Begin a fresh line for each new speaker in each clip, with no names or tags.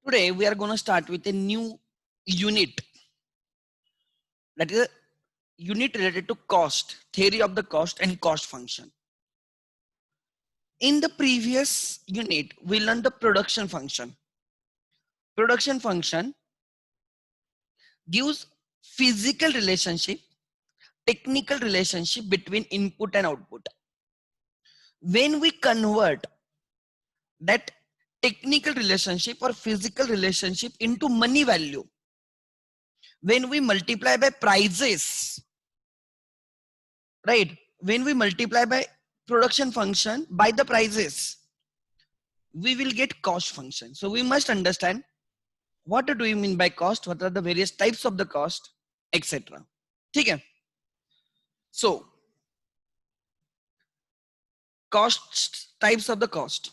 Today we are going to start with a new unit, that is a unit related to cost, theory of the cost and cost function. In the previous unit, we learned the production function. Production function gives physical relationship, technical relationship between input and output. When we convert that technical relationship or physical relationship into money value, when we multiply by prices, right? When we multiply by production function by the prices, we will get cost function. So we must understand what do we mean by cost, what are the various types of the cost, etc. Okay. So cost types of the cost.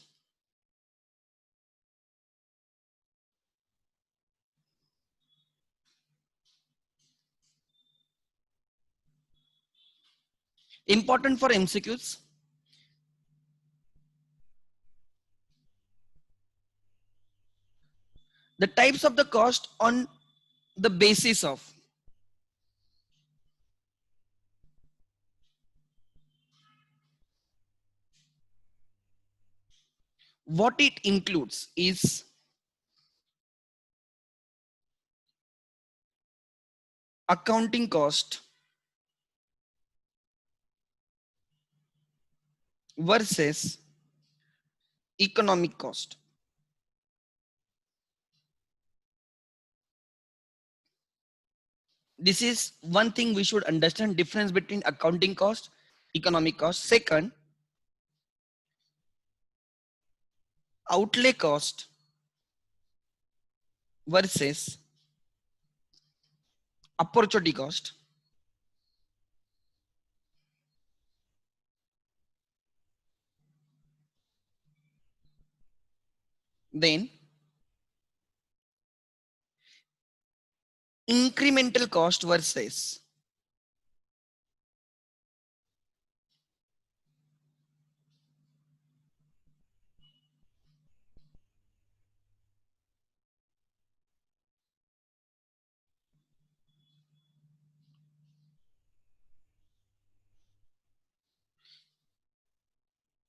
Important for MCQs. The types of the cost on the basis of what it includes is accounting cost versus economic cost. This is one thing we should understand, difference between accounting cost, economic cost. Second, outlay cost versus opportunity cost. Then incremental cost versus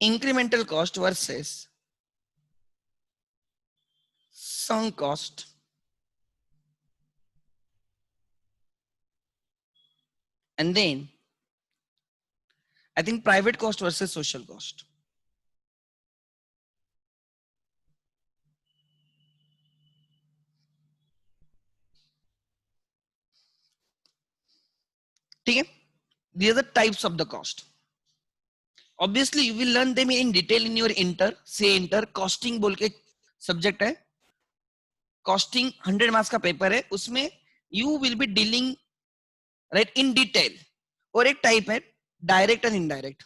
incremental cost versus sunk cost. And then I think private cost versus social cost. Okay? These are the types of the cost. Obviously you will learn them in detail in your inter costing बोल के subject है. Costing 100 marks का paper है, उसमें you will be dealing right in detail. और एक type है direct and indirect.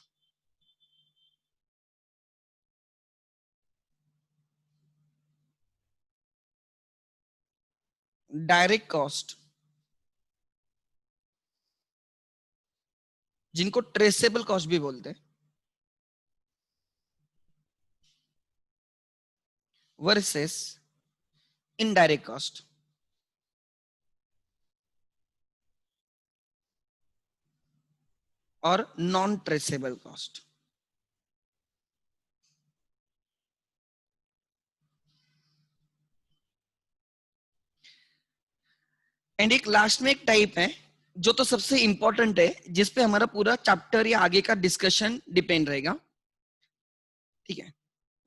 Direct cost जिनको ट्रेसेबल कॉस्ट भी बोलते हैं, वर्सेस इनडायरेक्ट कॉस्ट. और नॉन ट्रेसेबल कॉस्ट. एंड एक लास्ट में एक टाइप है जो तो सबसे इंपॉर्टेंट है, जिसपे हमारा पूरा चैप्टर या आगे का डिस्कशन डिपेंड रहेगा. ठीक है,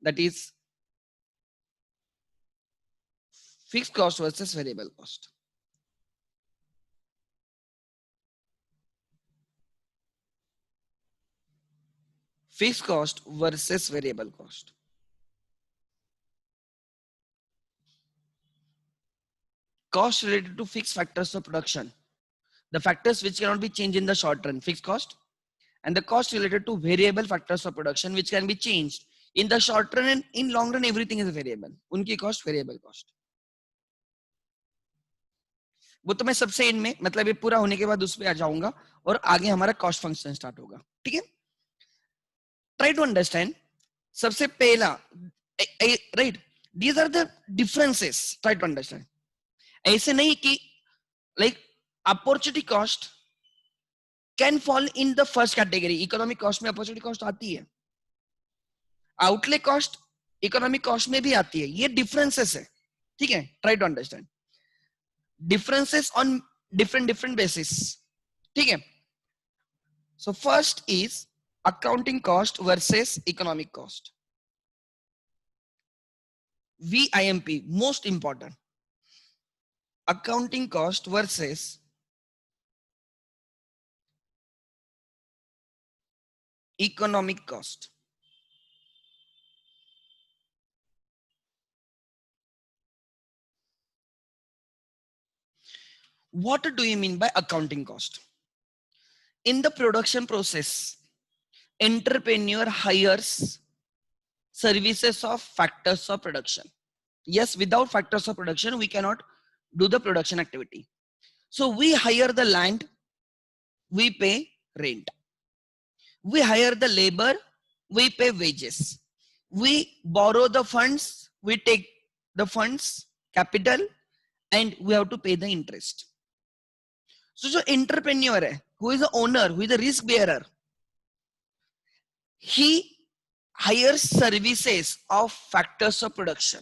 that is fixed cost versus variable cost. Fixed cost versus variable cost. Cost related to fixed factors of production, the factors which cannot be changed in the short run, fixed cost, and the cost related to variable factors of production which can be changed in the short run, and in long run everything is variable. उनकी cost variable cost. वो तो मैं सबसे इन में मतलब ये पूरा होने के बाद उस पे आ जाऊंगा और आगे हमारा कॉस्ट फंक्शन स्टार्ट होगा. ठीक है, ट्राई टू अंडरस्टैंड. सबसे पहला right, These are the differences. Try to understand. ऐसे नहीं कि like opportunity cost can fall in the first category. Economic cost में opportunity cost आती है, outlay cost economic cost में भी आती है. ये differences है, ठीक है. Try to understand differences on different basis, ठीक है. So first is accounting cost versus economic cost. VIMP, most important. Accounting cost versus economic cost. What do you mean by accounting cost? In the production process, entrepreneur hires services of factors of production. Yes, without factors of production, we cannot do the production activity. So we hire the land, we pay rent. We hire the labor, we pay wages. We borrow the funds, we take the funds, capital, and we have to pay the interest. So जो entrepreneur है, who is the owner, who is the risk bearer, he hires services of factors of production.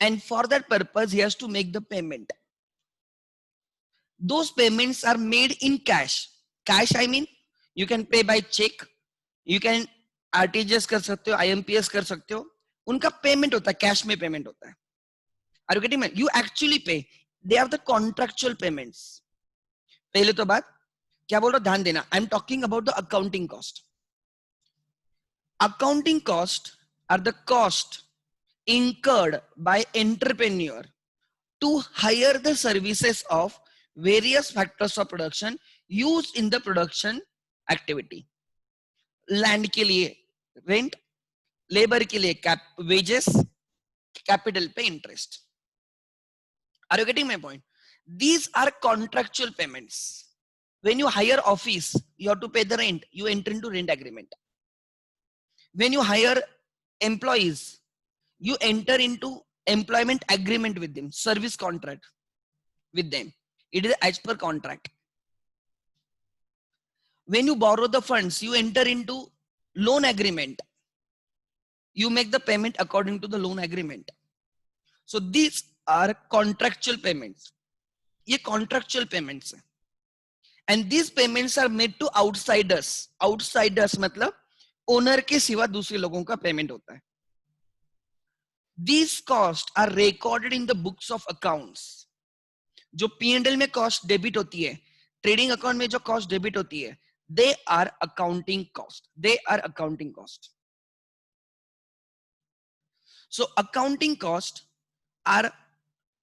And for that purpose, he has to make the payment. Those payments are made in cash. Cash, I mean, you can pay by check, you can RTGS कर सकते हो, IMPS कर सकते हो. उनका payment होता है, cash में पेमेंट होता है. Are you getting me? You actually pay. They are the contractual payments. पहले तो बात क्या बोल रहा हूं, ध्यान देना. I'm talking about the accounting cost. Accounting cost are the cost incurred by entrepreneur to hire the services of various factors of production used in the production activity. Land के लिए rent, labor के लिए wages, capital pay interest. Are you getting my point? These are contractual payments. When you hire office, you have to pay the rent. You enter into rent agreement. When you hire employees, you enter into employment agreement with them, service contract with them. It is as per contract. When you borrow the funds, you enter into loan agreement. You make the payment according to the loan agreement. So these are contractual payments. ये contractual payments है. And these payments are made to outsiders. Outsiders मतलब owner के सिवा दूसरे लोगों का payment होता है. These costs are recorded in the books of accounts. जो P&L में cost debit होती है, trading account में जो cost debit होती है, they are accounting cost. They are accounting cost. So accounting cost are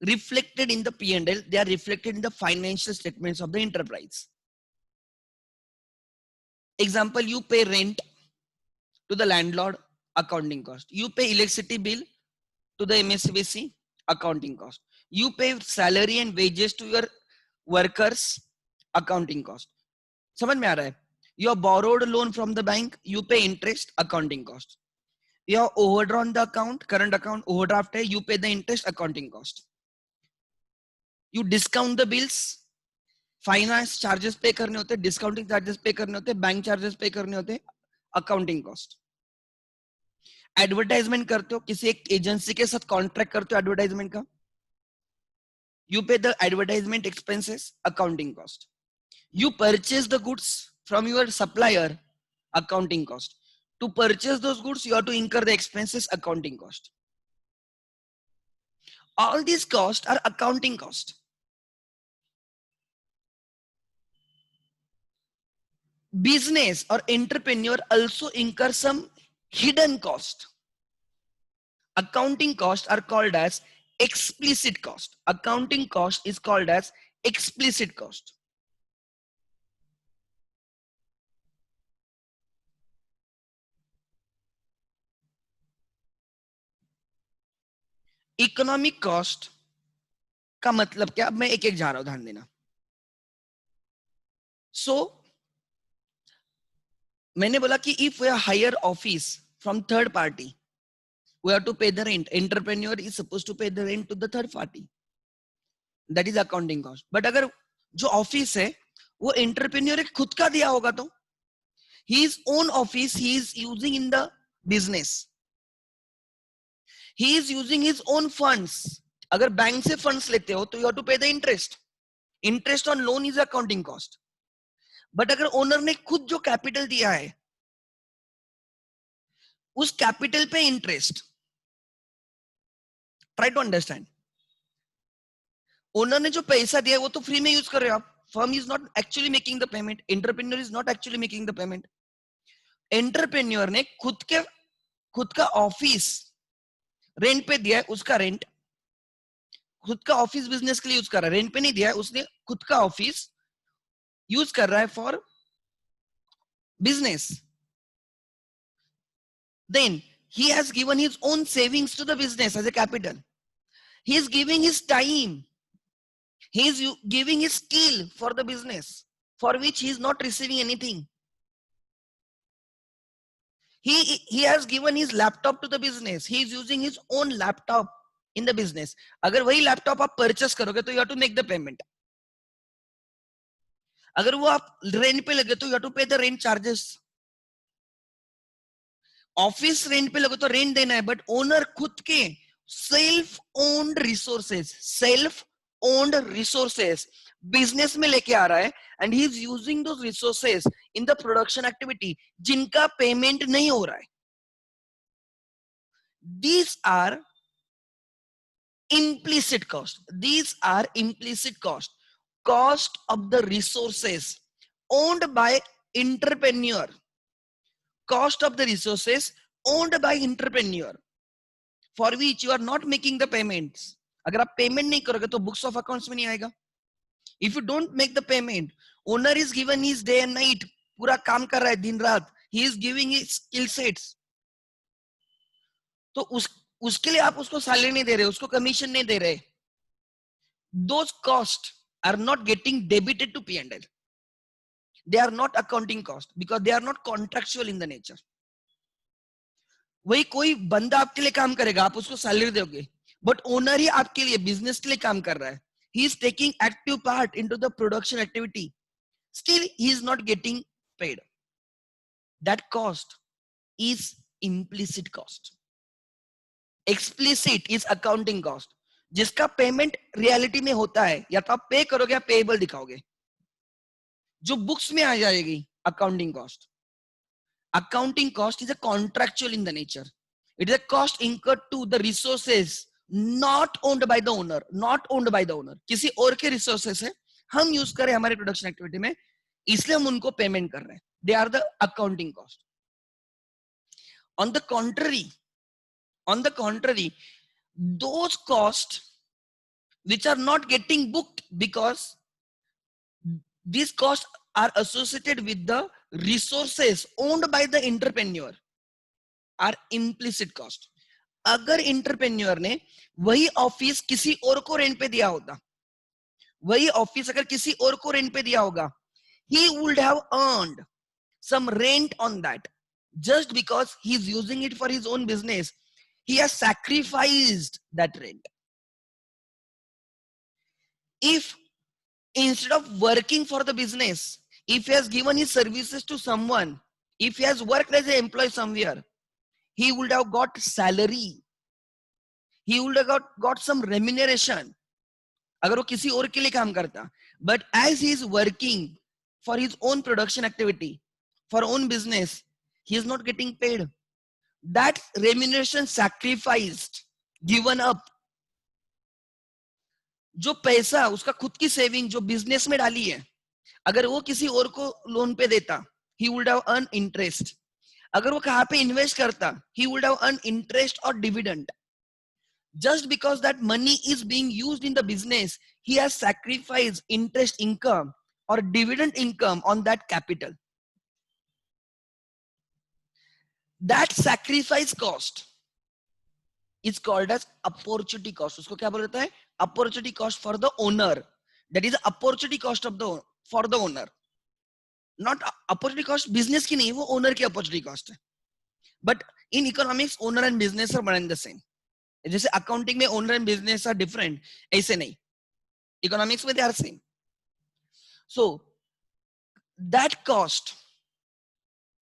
reflected in the P&L. They are reflected in the financial statements of the enterprise. Example, you pay rent to the landlord, accounting cost. You pay electricity bill to the MSVC, accounting cost. You pay salary and wages to your workers, accounting cost. समझ में आ रहा है? You have borrowed loan from the bank, you pay interest, accounting cost. You have overdrawn the account, current account, overdraft है, you pay the interest, accounting cost. You discount the bills, finance charges पे करने होते हैं, discounting charges पे करने होते हैं, bank charges पे करने होते हैं, अकाउंटिंग कॉस्ट. एडवर्टाइजमेंट करते हो, किसी एक एजेंसी के साथ कॉन्ट्रैक्ट करते हो एडवर्टाइजमेंट का, you pay the advertisement expenses, accounting cost. You purchase the goods from your supplier, accounting cost. To purchase those goods you have to incur the expenses, accounting cost. All these costs are accounting cost. Business or entrepreneur also incur some hidden cost. Accounting costs are called as explicit cost. Accounting cost is called as explicit cost. Economic cost का मतलब क्या, अब मैं एक एक जा रहा हूं, ध्यान देना. सो मैंने बोला कि if we hire office from third party, we have to pay the rent. Entrepreneur is supposed to pay the rent to the third party. That is accounting cost. But अगर जो ऑफिस है वो एंटरप्रेन्योर खुद का दिया होगा तो his own office he is using in the business, he is using his own funds. अगर बैंक से फंड्स लेते हो तो you have to pay the interest. Interest on loan is accounting cost. But अगर ओनर ने खुद जो capital दिया है उस कैपिटल पे interest, try to understand. Owner ने जो पैसा दिया है वो तो फ्री में यूज कर रहे हो आप. Firm is not actually making the payment, entrepreneur is not actually making the payment. Entrepreneur ने खुद का ऑफिस रेंट पे दिया है, उसका रेंट खुद का ऑफिस बिजनेस के लिए यूज कर रहा है, रेंट पे नहीं दिया है, उसने खुद का ऑफिस यूज कर रहा है for business. Then he has given his own savings to the business as a capital. He is giving his time. He is giving his skill for the business, for which he is not receiving anything. He has given his laptop to the business. He is using his own laptop in the business. अगर वही laptop आप purchase करोगे तो you have to make the payment. अगर वो आप rent पे लगे तो you have to pay the rent charges. Office rent पे लगे तो रेंट देना है, बट ओनर खुद के सेल्फ ओन्ड रिसोर्सेस बिजनेस में लेके आ रहा है and he is using those resources in the production activity जिनका पेमेंट नहीं हो रहा है. These are implicit cost. These are implicit cost. Cost of the resources owned by entrepreneur. Cost of the resources owned by entrepreneur for which you are not making the payments. अगर आप payment नहीं करोगे तो books of accounts में नहीं आएगा. If you don't make the payment, owner is given his day and night, पूरा काम कर रहा है दिन रात, he is giving his skill sets. तो उसके लिए आप उसको सैलरी नहीं दे रहे, उसको कमीशन नहीं दे रहे. Those costs are not getting debited to P&L. They are not accounting cost because they are not contractual in the nature. वही कोई बंदा आपके लिए काम करेगा, आप उसको सैलरी दोगे, बट ओनर ही आपके लिए बिजनेस के लिए काम कर रहा है. He is taking active part into the production activity. Still, he is not getting paid. That cost is implicit cost. Explicit is accounting cost. जिसका पेमेंट रियलिटी में होता है, या तो आप पे करोगे या पेएबल दिखाओगे, जो बुक्स में आ जाएगी accounting cost. Accounting cost is a contractual in the nature. It is a cost incurred to the resources not owned by the owner. Not owned by the owner. किसी और के resources है, हम use करें हमारे production activity में, इसलिए हम उनको पेमेंट कर रहे हैं. They are the accounting cost. On the contrary, those costs which are not getting booked because these costs are associated with the resources owned by the entrepreneur are implicit cost. अगर entrepreneur ने वही office किसी और को rent पे दिया होता, वही ऑफिस अगर किसी और को रेंट पे दिया होगा, he would have earned some rent on that. Just because he is using it for his own business, he has sacrificed that rent. If instead of working for the business, if he has given his services to someone, if he has worked as an employee somewhere, he would have got salary. He would have got some remuneration. अगर वो किसी और के लिए काम करता, but as he is working for his own production activity, for own business, he is not getting paid. That remuneration sacrificed, given up. जो पैसा उसका खुद की सेविंग जो बिजनेस में डाली है, अगर वो किसी और को लोन पे देता, he would have earned interest. अगर वो कहाँ पे इन्वेस्ट करता, he would have earned interest or dividend. Just because that money is being used in the business, he has sacrificed interest income or dividend income on that capital. That sacrifice cost is called as opportunity cost. उसको क्या बोल रहा है? Opportunity cost for the owner. That is opportunity cost of for the owner. Not opportunity cost business की नहीं, वो owner की opportunity cost है. But in economics owner and business are one and the same. जैसे accounting में owner and business are different, ऐसे नहीं, economics में they are same. So that cost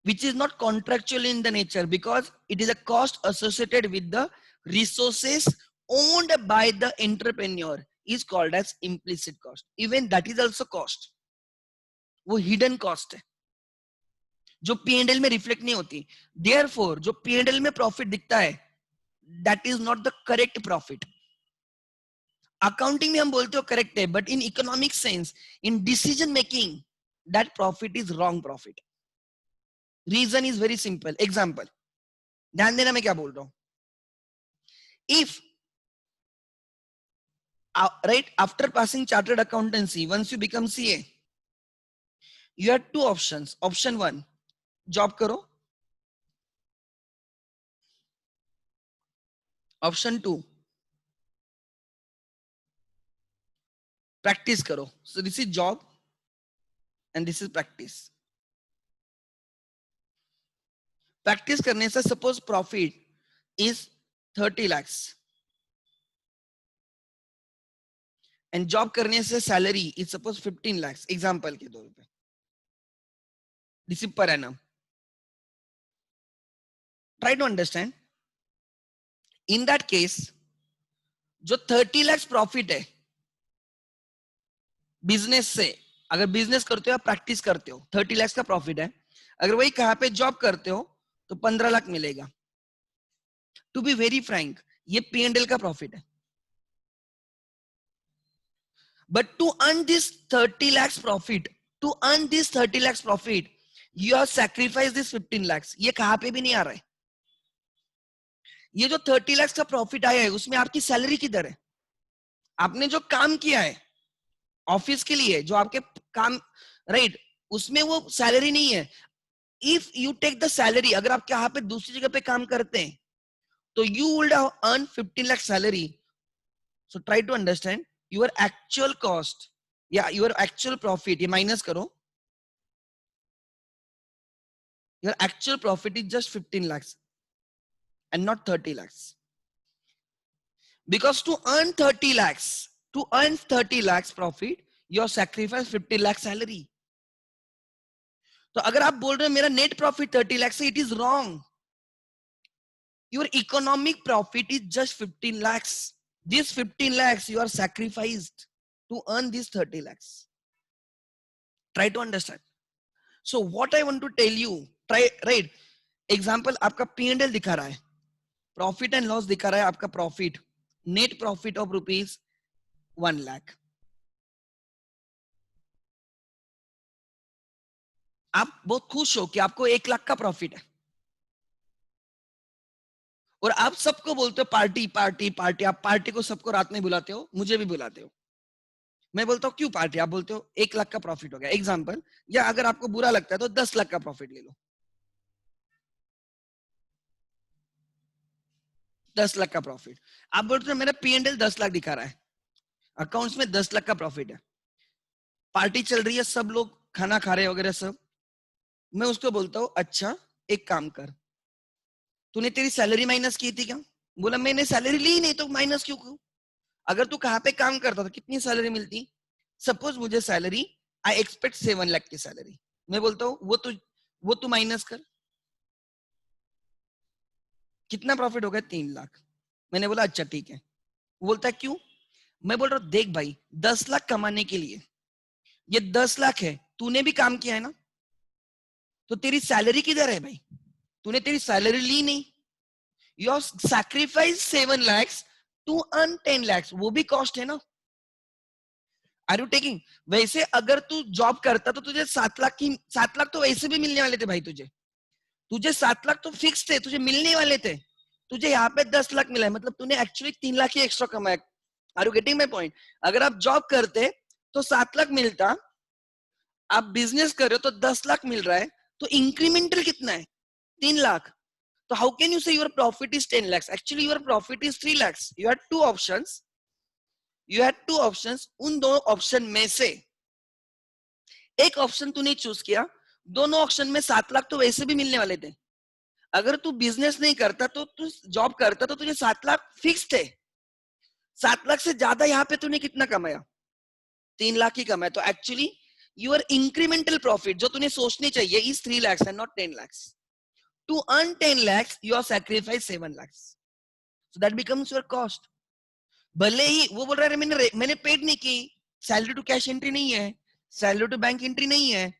which is not contractual in the nature because it is a cost associated with the resources owned by the entrepreneur is called as implicit cost. Even that is also cost. वो hidden cost है जो P&L में reflect नहीं होती. Therefore जो P&L में profit दिखता है that is not the correct profit. Accounting में हम बोलते हो करेक्ट है, but in economic sense in decision making that profit is wrong profit. Reason is very simple. Example ध्यान देना मैं क्या बोल रहा हूं. If right after passing chartered accountancy, once you become CA, you have two options. Option 1, job karo. Option 2, practice karo. So this is job and this is practice. Practice करने से suppose profit is 30 lakhs and job करने से salary is suppose 15 lakhs. Example के तौर पे this is per annum. Try to understand. In that case जो 30 lakhs profit है business से, अगर बिजनेस करते हो या प्रैक्टिस करते हो 30 lakhs का प्रॉफिट है. अगर वही कहां पे जॉब करते हो तो 15 लाख मिलेगा. टू बी वेरी फ्रैंक ये P&L का प्रॉफिट है. But to earn this 30 lakhs profit, to earn this 30 lakhs profit you have sacrifice this 15 lakhs. ये कहां पे भी नहीं आ रहा है. ये जो 30 lakhs का प्रॉफिट आया है उसमें आपकी सैलरी किधर है. आपने जो काम किया है ऑफिस के लिए, जो आपके काम राइट उसमें वो सैलरी नहीं है. If you take the salary, अगर आप यहाँ पे दूसरी जगह पे काम करते हैं तो you would have earn 15 lakh salary. So try to understand your actual cost या योर एक्चुअल प्रॉफिट. ये माइनस करो. Your actual profit is just 15 lakhs and not 30 lakhs. Because to earn 30 lakhs, to earn 30 lakhs profit, you have sacrificed 50 lakh salary. तो अगर आप बोल रहे हो मेरा नेट प्रॉफिट 30 lakhs है, it is wrong. Your economic profit is just 15 lakhs. These 15 lakhs you are sacrificed to earn these 30 lakhs. Try to understand. So what I want to tell you, try right. Example आपका P&L दिखा रहा है, profit and loss दिखा रहा है. आपका profit net profit of rupees 1 lakh. आप बहुत खुश हो कि आपको 1 लाख का प्रॉफिट है और आप सबको बोलते हो पार्टी पार्टी पार्टी. आप पार्टी को सबको रात में बुलाते हो, मुझे भी बुलाते हो. मैं बोलता हूँ क्यों पार्टी, आप बोलते हो 1 लाख का प्रॉफिट हो गया. एग्जाम्पल, या अगर आपको बुरा लगता है तो 10 लाख का प्रॉफिट ले लो. 10 लाख का प्रॉफिट. आप बोलते हो मेरा P&L 10 लाख दिखा रहा है, अकाउंट्स में 10 लाख का प्रॉफिट है, पार्टी चल रही है, सब लोग खाना खा रहे वगैरह सब. मैं उसको बोलता हूँ अच्छा एक काम कर, तूने तेरी सैलरी माइनस की थी क्या. बोला मैंने सैलरी ली नहीं तो माइनस क्यों करूं. अगर तू कहां पे काम करता था कितनी सैलरी मिलती. सपोज मुझे सैलरी आई एक्सपेक्ट 7 लाख की सैलरी. मैं बोलता हूँ वो तू माइनस कर, कितना प्रॉफिट हो गया 3 लाख. मैंने बोला अच्छा ठीक है. वो बोलता है क्यों. मैं बोल रहा हूँ देख भाई 10 लाख कमाने के लिए ये 10 लाख है, तूने भी काम किया है ना, तो तेरी सैलरी किधर है भाई. तूने तेरी सैलरी ली नहीं. You have sacrifice 7 lakhs to earn 10 lakhs. वो भी कॉस्ट है ना. Are you taking. वैसे अगर तू जॉब करता तो तुझे 7 लाख तो वैसे भी मिलने वाले थे भाई. तुझे 7 लाख तो फिक्स थे, तुझे मिलने वाले थे. तुझे यहाँ पे 10 लाख मिला है, मतलब तूने एक्चुअली 3 लाख ही एक्स्ट्रा कमाया. Are you getting my point. अगर आप जॉब करते तो 7 लाख मिलता, आप बिजनेस कर रहे हो तो 10 लाख मिल रहा है, तो इंक्रीमेंटल कितना है 3 lakh. So how can you say your profit is 10 lakhs? Actually your profit is 3 lakhs. You had two options. उन दो ऑप्शन में से एक ऑप्शन तूने चूज किया. दोनों ऑप्शन में 7 लाख तो वैसे भी मिलने वाले थे. अगर तू बिजनेस नहीं करता तो तू जॉब करता तो तुझे 7 लाख फिक्स्ड है। 7 लाख से ज्यादा यहाँ पे तूने कितना कमाया? 3 लाख ही कमाया। तो एक्चुअली योर इंक्रीमेंटल प्रॉफिट जो तूने सोचनी चाहिए is 3 lakhs and not 10 lakhs. To earn 10 lakhs you are sacrifice 7 lakhs. So that becomes your cost. भले ही वो बोल रहा है मैंने पेड नहीं की, सैलरी टू कैश एंट्री नहीं है, सैलरी टू बैंक एंट्री नहीं है।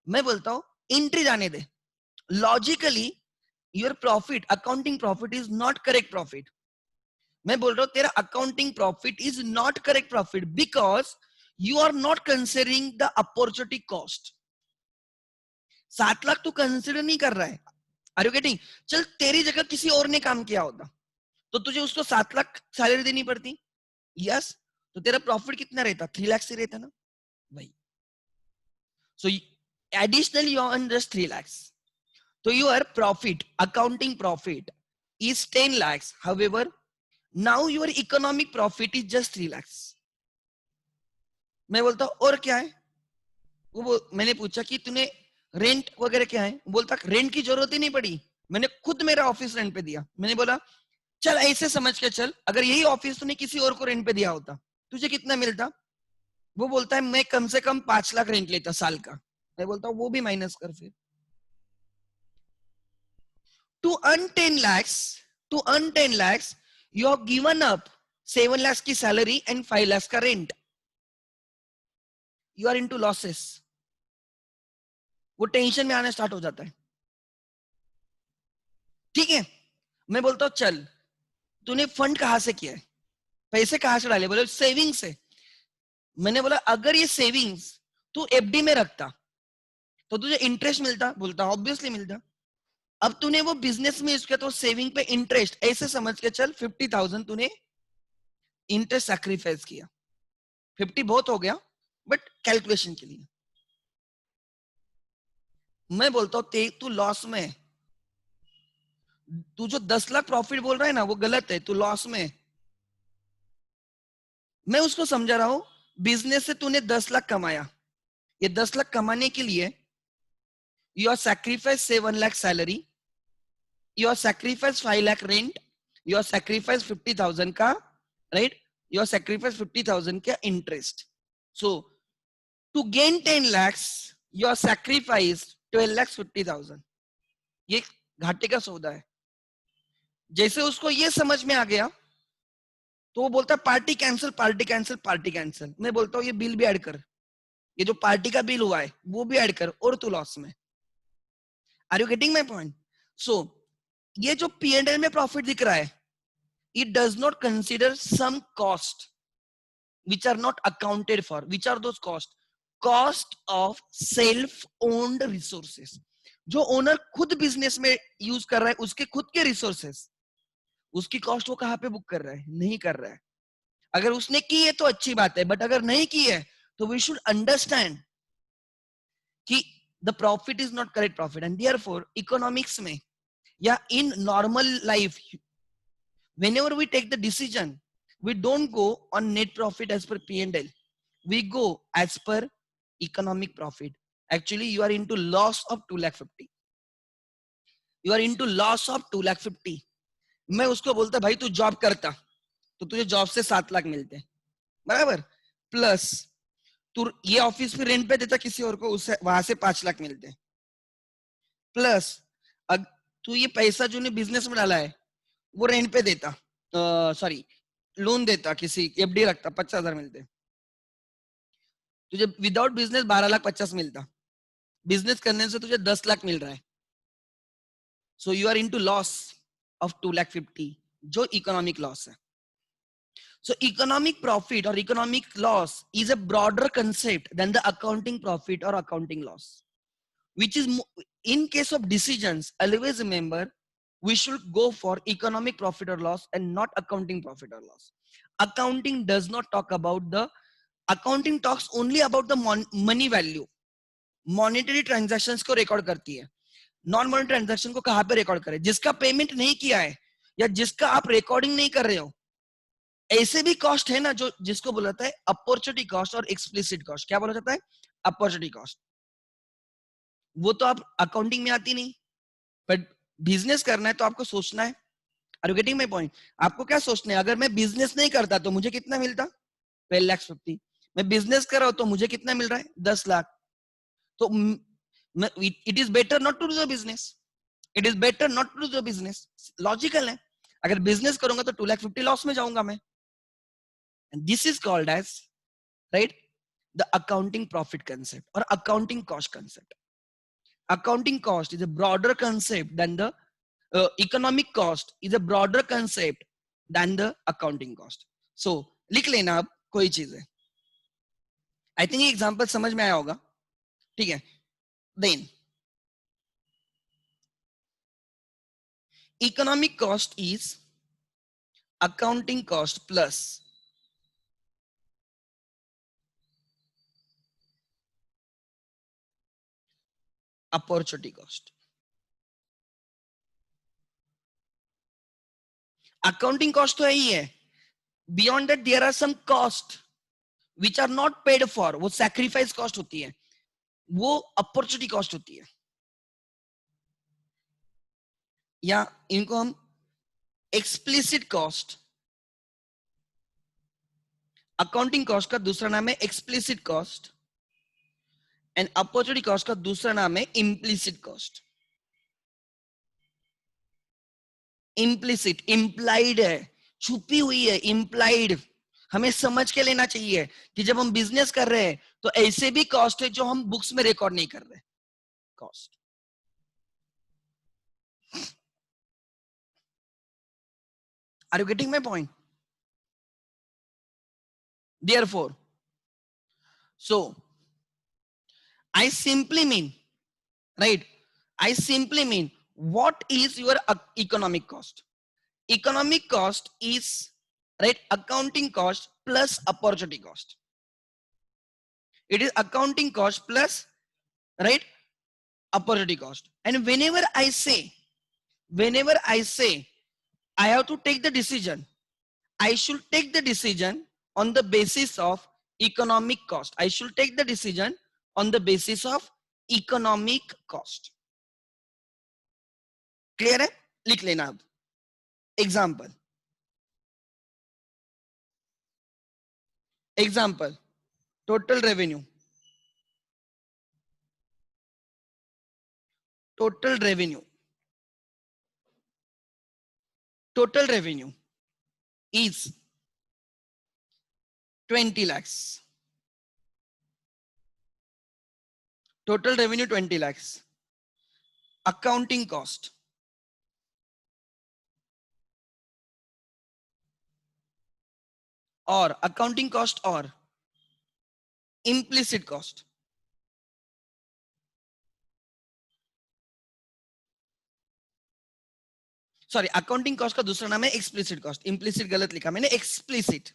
मैं बोलता हूं एंट्री जाने दे। Logically your profit, accounting profit is not correct profit. मैं बोल रहा हूं तेरा accounting profit is not correct profit because you are not considering the opportunity cost. 7 lakh तू कंसिडर नहीं कर रहा है। Are you getting? चल तेरी जगह किसी और ने काम किया होता तो तुझे उसको 7 लाख सैलरी देनी पड़ती। यस, तो तेरा प्रॉफिट कितना रहता? 3 लाख से रहता ना भाई। So additionally you earn just 3 lakhs. So your profit, accounting profit is 10 lakhs. However, now your economic profit is just 3 lakhs. मैं बोलता हूं और क्या है? वो मैंने पूछा कि तूने रेंट वगैरह क्या है? बोलता रेंट की जरूरत ही नहीं पड़ी, मैंने खुद मेरा ऑफिस रेंट पे दिया। मैंने बोला चल ऐसे समझ के चल, अगर यही ऑफिस तूने किसी और को रेंट पे दिया होता तुझे कितना मिलता? वो बोलता है मैं कम से कम 5 लाख रेंट लेता साल का। मैं बोलता हूँ वो भी माइनस कर फिर। To earn 10 lakhs, to earn 10 lakhs, you have given up 7 lakhs की सैलरी एंड 5 lakhs का rent. You are into losses. वो टेंशन में आना स्टार्ट हो जाता है। ठीक है, मैं बोलता हूं चल तूने फंड कहां से किया है, पैसे कहां से डाले? बोले सेविंग से। मैंने बोला अगर ये सेविंग्स तू एफडी में रखता तो तुझे इंटरेस्ट मिलता? बोलता ऑब्वियसली मिलता। अब तूने वो बिजनेस में यूज किया तो सेविंग पे इंटरेस्ट, ऐसे समझ के चल 50,000 तूने इंटरेस्ट सैक्रिफाइस किया। 50 बहुत हो गया बट कैलकुलेशन के लिए। मैं बोलता हूं तू लॉस में है। तू जो 10 लाख प्रॉफिट बोल रहा है ना वो गलत है, तू लॉस में है। मैं उसको समझा रहा हूं बिजनेस से तूने 10 लाख कमाया, ये 10 लाख कमाने के लिए you are sacrifice 7 lakh salary, you are sacrifice 5 lakh rent, you are sacrifice 50,000 का राइट, यू आर सैक्रिफाइस 50,000 का interest. So to gain 10 lakhs you are sacrifice 12 lakhs 50,000। ये घाटे का सौदा है। जैसे उसको ये समझ में आ गया तो वो बोलता है party cancel, party cancel, party cancel. मैं बोलता हूँ ये बिल भी ऐड कर, ये जो पार्टी का बिल हुआ है वो भी ऐड कर और तू लॉस में। Are you getting my point? So ये जो P&L में प्रॉफिट दिख रहा है it does not consider some cost which are not accounted for. Which are those costs? Cost of self owned resources. जो ओनर खुद बिजनेस में यूज कर रहा है उसके खुद के रिसोर्सेस, उसकी कॉस्ट वो कहां पे बुक कर रहा है? नहीं कर रहा है। अगर उसने की है तो अच्छी बात है, बट अगर नहीं की है तो वी शुड अंडरस्टैंड कि the profit is not correct profit. And therefore economics में या in normal life whenever we take the decision we don't go on net profit as per P&L, we go as per economic profit. Actually you are into loss of 2,50,000, you are into loss of 2,50,000। मैं उसको बोलता भाई तू job करता तो तुझे job से 7 लाख मिलते बराबर, प्लस तू ये ऑफिस पे रेंट पे देता किसी और को, उससे वहां से 5 लाख मिलते, प्लस तू ये पैसा जो ने बिजनेस में डाला है वो रेंट पे देता, सॉरी लोन देता, किसी एफडी रखता, 50,000 मिलते तुझे। विदाउट बिजनेस 12,50,000 मिलता, बिजनेस करने से तुझे 10 लाख मिल रहा है। So you are into loss of 2,50,000 जो इकोनॉमिक लॉस है। सो इकोनॉमिक प्रॉफिट और economic loss is a broader concept than the accounting profit और accounting loss, which is in case of decisions always remember we should go for economic profit or loss and not accounting profit or loss. Accounting does not talk about the, accounting talks only about the money value, monetary transactions को record करती है। Non monetary transaction को कहां पे record करें? जिसका payment नहीं किया है या जिसका आप रिकॉर्डिंग नहीं कर रहे हो, ऐसे भी कॉस्ट है ना जो जिसको बोला जाता है अपॉर्चुनिटी कॉस्ट और एक्सप्लिसिट कॉस्ट। क्या बोला जाता है? Opportunity cost. वो तो आप अकाउंटिंग में आती नहीं, बट बिजनेस करना है तो आपको सोचना है। Are you getting my point? आपको क्या सोचना है, अगर मैं बिजनेस नहीं करता तो मुझे कितना मिलता, 12,50,000। मैं बिजनेस कर रहा हूं तो मुझे कितना मिल रहा है, 10 लाख। तो it is better not to do the business, it is better not to do the business. Logical है। अगर बिजनेस करूंगा तो 2,50,000 लॉस में जाऊंगा मैं। And this is called as, right, the accounting profit concept और accounting cost concept. Accounting cost is a broader concept than the economic cost is a broader concept than the accounting cost. So लिख लेना अब कोई चीज है। I think example समझ में आया होगा, ठीक है। Then economic cost is accounting cost plus opportunity cost. Accounting cost तो यही है, beyond that there are some cost which are not paid for, वो सैक्रिफाइस कॉस्ट होती है, वो अपॉर्चुनिटी कॉस्ट होती है, या इनको हम एक्सप्लिसिट कॉस्ट, अकाउंटिंग कॉस्ट का दूसरा नाम है explicit cost and opportunity cost का दूसरा नाम है इम्प्लिसिट कॉस्ट। इम्प्लिसिट इम्प्लाइड है, छुपी हुई है, इम्प्लाइड। हमें समझ के लेना चाहिए कि जब हम बिजनेस कर रहे हैं तो ऐसे भी कॉस्ट है जो हम बुक्स में रिकॉर्ड नहीं कर रहे cost. Are you getting my point? Therefore, so I simply mean, right, I simply mean, what is your economic cost? Economic cost is, right, accounting cost plus opportunity cost. It is accounting cost plus, right, opportunity cost. And whenever I say I have to take the decision, I should take the decision on the basis of economic cost. I should take the decision on the basis of economic cost. Clear है? लिख लेना अब। Example. Example. Total revenue. Total revenue. Total revenue is 20 lakhs. Total revenue 20 lakhs. Accounting cost or accounting cost or implicit cost. Sorry, accounting cost का दूसरा नाम है explicit cost. Implicit गलत लिखा मैंने, explicit.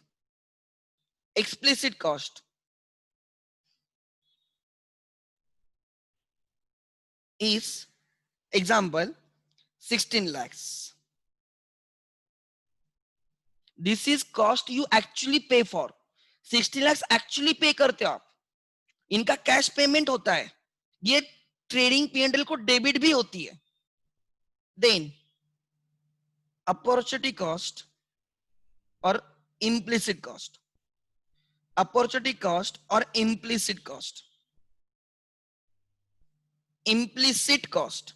Explicit cost is, example, 16 lakhs. This is cost you actually pay for. 16 lakhs actually pay करते हो आप, इनका कैश पेमेंट होता है, ये ट्रेडिंग P&L को डेबिट भी होती है। देन अपॉर्चुनिटी कॉस्ट और इम्प्लिसिट कॉस्ट। अपॉर्चुनिटी कॉस्ट और implicit cost. implicit cost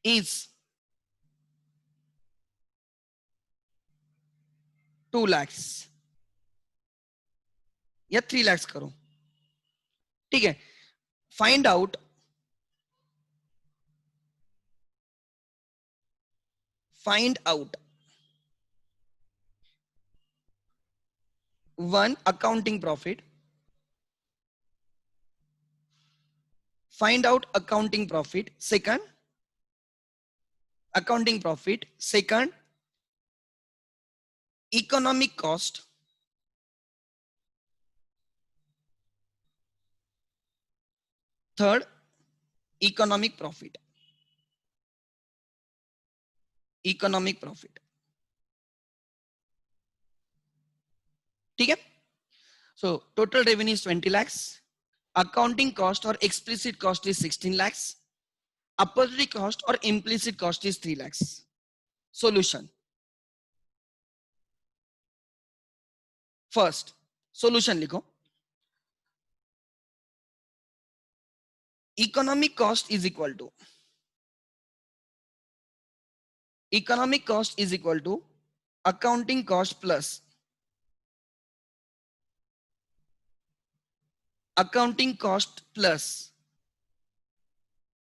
is 2 lakhs या 3 lakhs करो, ठीक है। Find out, find out one accounting profit, find out accounting profit. Second, accounting profit. Second, economic cost. Third, economic profit. Economic profit. ठीक है? So total revenue is 20 lakhs. Accounting cost or explicit cost is 16 lakhs. opportunity cost or implicit cost is 3 lakhs. Solution. First, solution लिखो. Economic cost is equal to accounting cost plus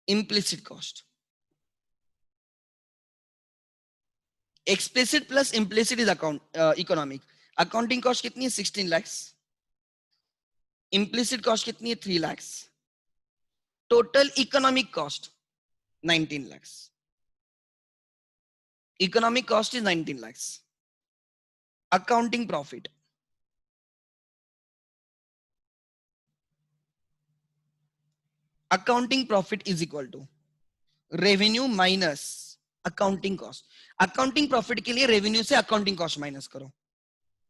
implicit cost. Explicit plus implicit is economic. Accounting cost कितनी है 16 lakhs. Implicit cost कितनी है 3 lakhs. Total economic cost 19 lakhs. Economic cost is 19 lakhs. Accounting profit. Accounting profit is equal to revenue minus accounting cost. Accounting profit के लिए revenue से accounting cost minus करो.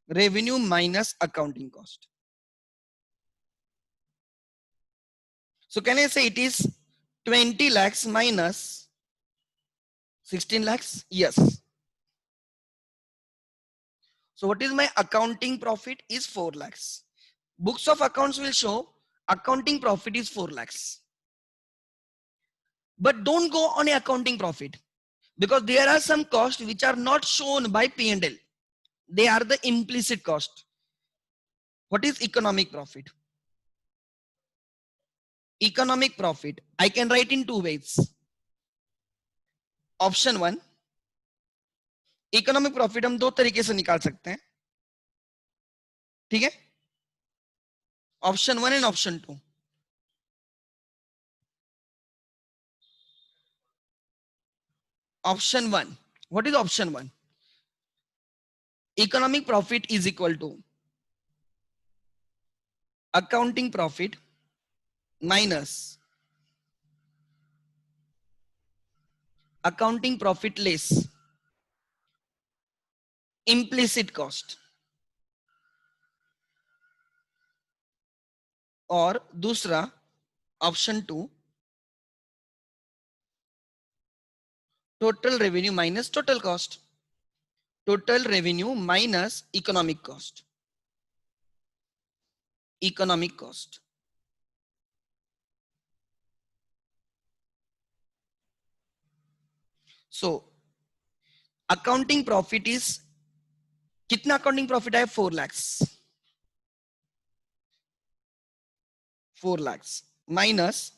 Revenue minus accounting cost. So can I say it is 20 lakhs minus 16 lakhs? Yes. So what is my accounting profit is 4 lakhs. Books of accounts will show accounting profit is 4 lakhs. But don't go on a accounting profit because there are some costs which are not shown by P&L. They are the implicit cost. What is economic profit? Economic profit I can write in two ways. Option 1, economic profit हम दो तरीके से निकाल सकते हैं. ठीक है. Option 1 and option 2. Option 1. What is option 1? Economic profit is equal to accounting profit minus accounting profit less implicit cost. और दूसरा option 2, total revenue minus total cost. Total revenue minus economic cost. Economic cost. So accounting profit is कितना accounting profit है 4 lakhs. 4 lakhs minus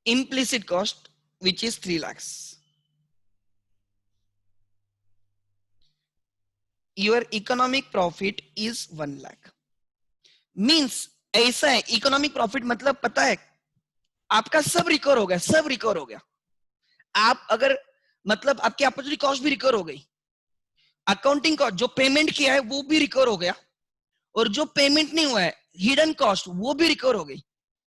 implicit cost which is 3 lakhs. Your economic profit is 1 lakh. Means ऐसा है economic profit मतलब पता है आपका सब recover हो गया. सब रिकवर हो गया. आप अगर मतलब आपकी अपॉर्चुनिटी कॉस्ट भी रिकवर हो गई. अकाउंटिंग कॉस्ट जो पेमेंट किया है वो भी रिकवर हो गया और जो पेमेंट नहीं हुआ है हिडन कॉस्ट वो भी रिकवर हो गई.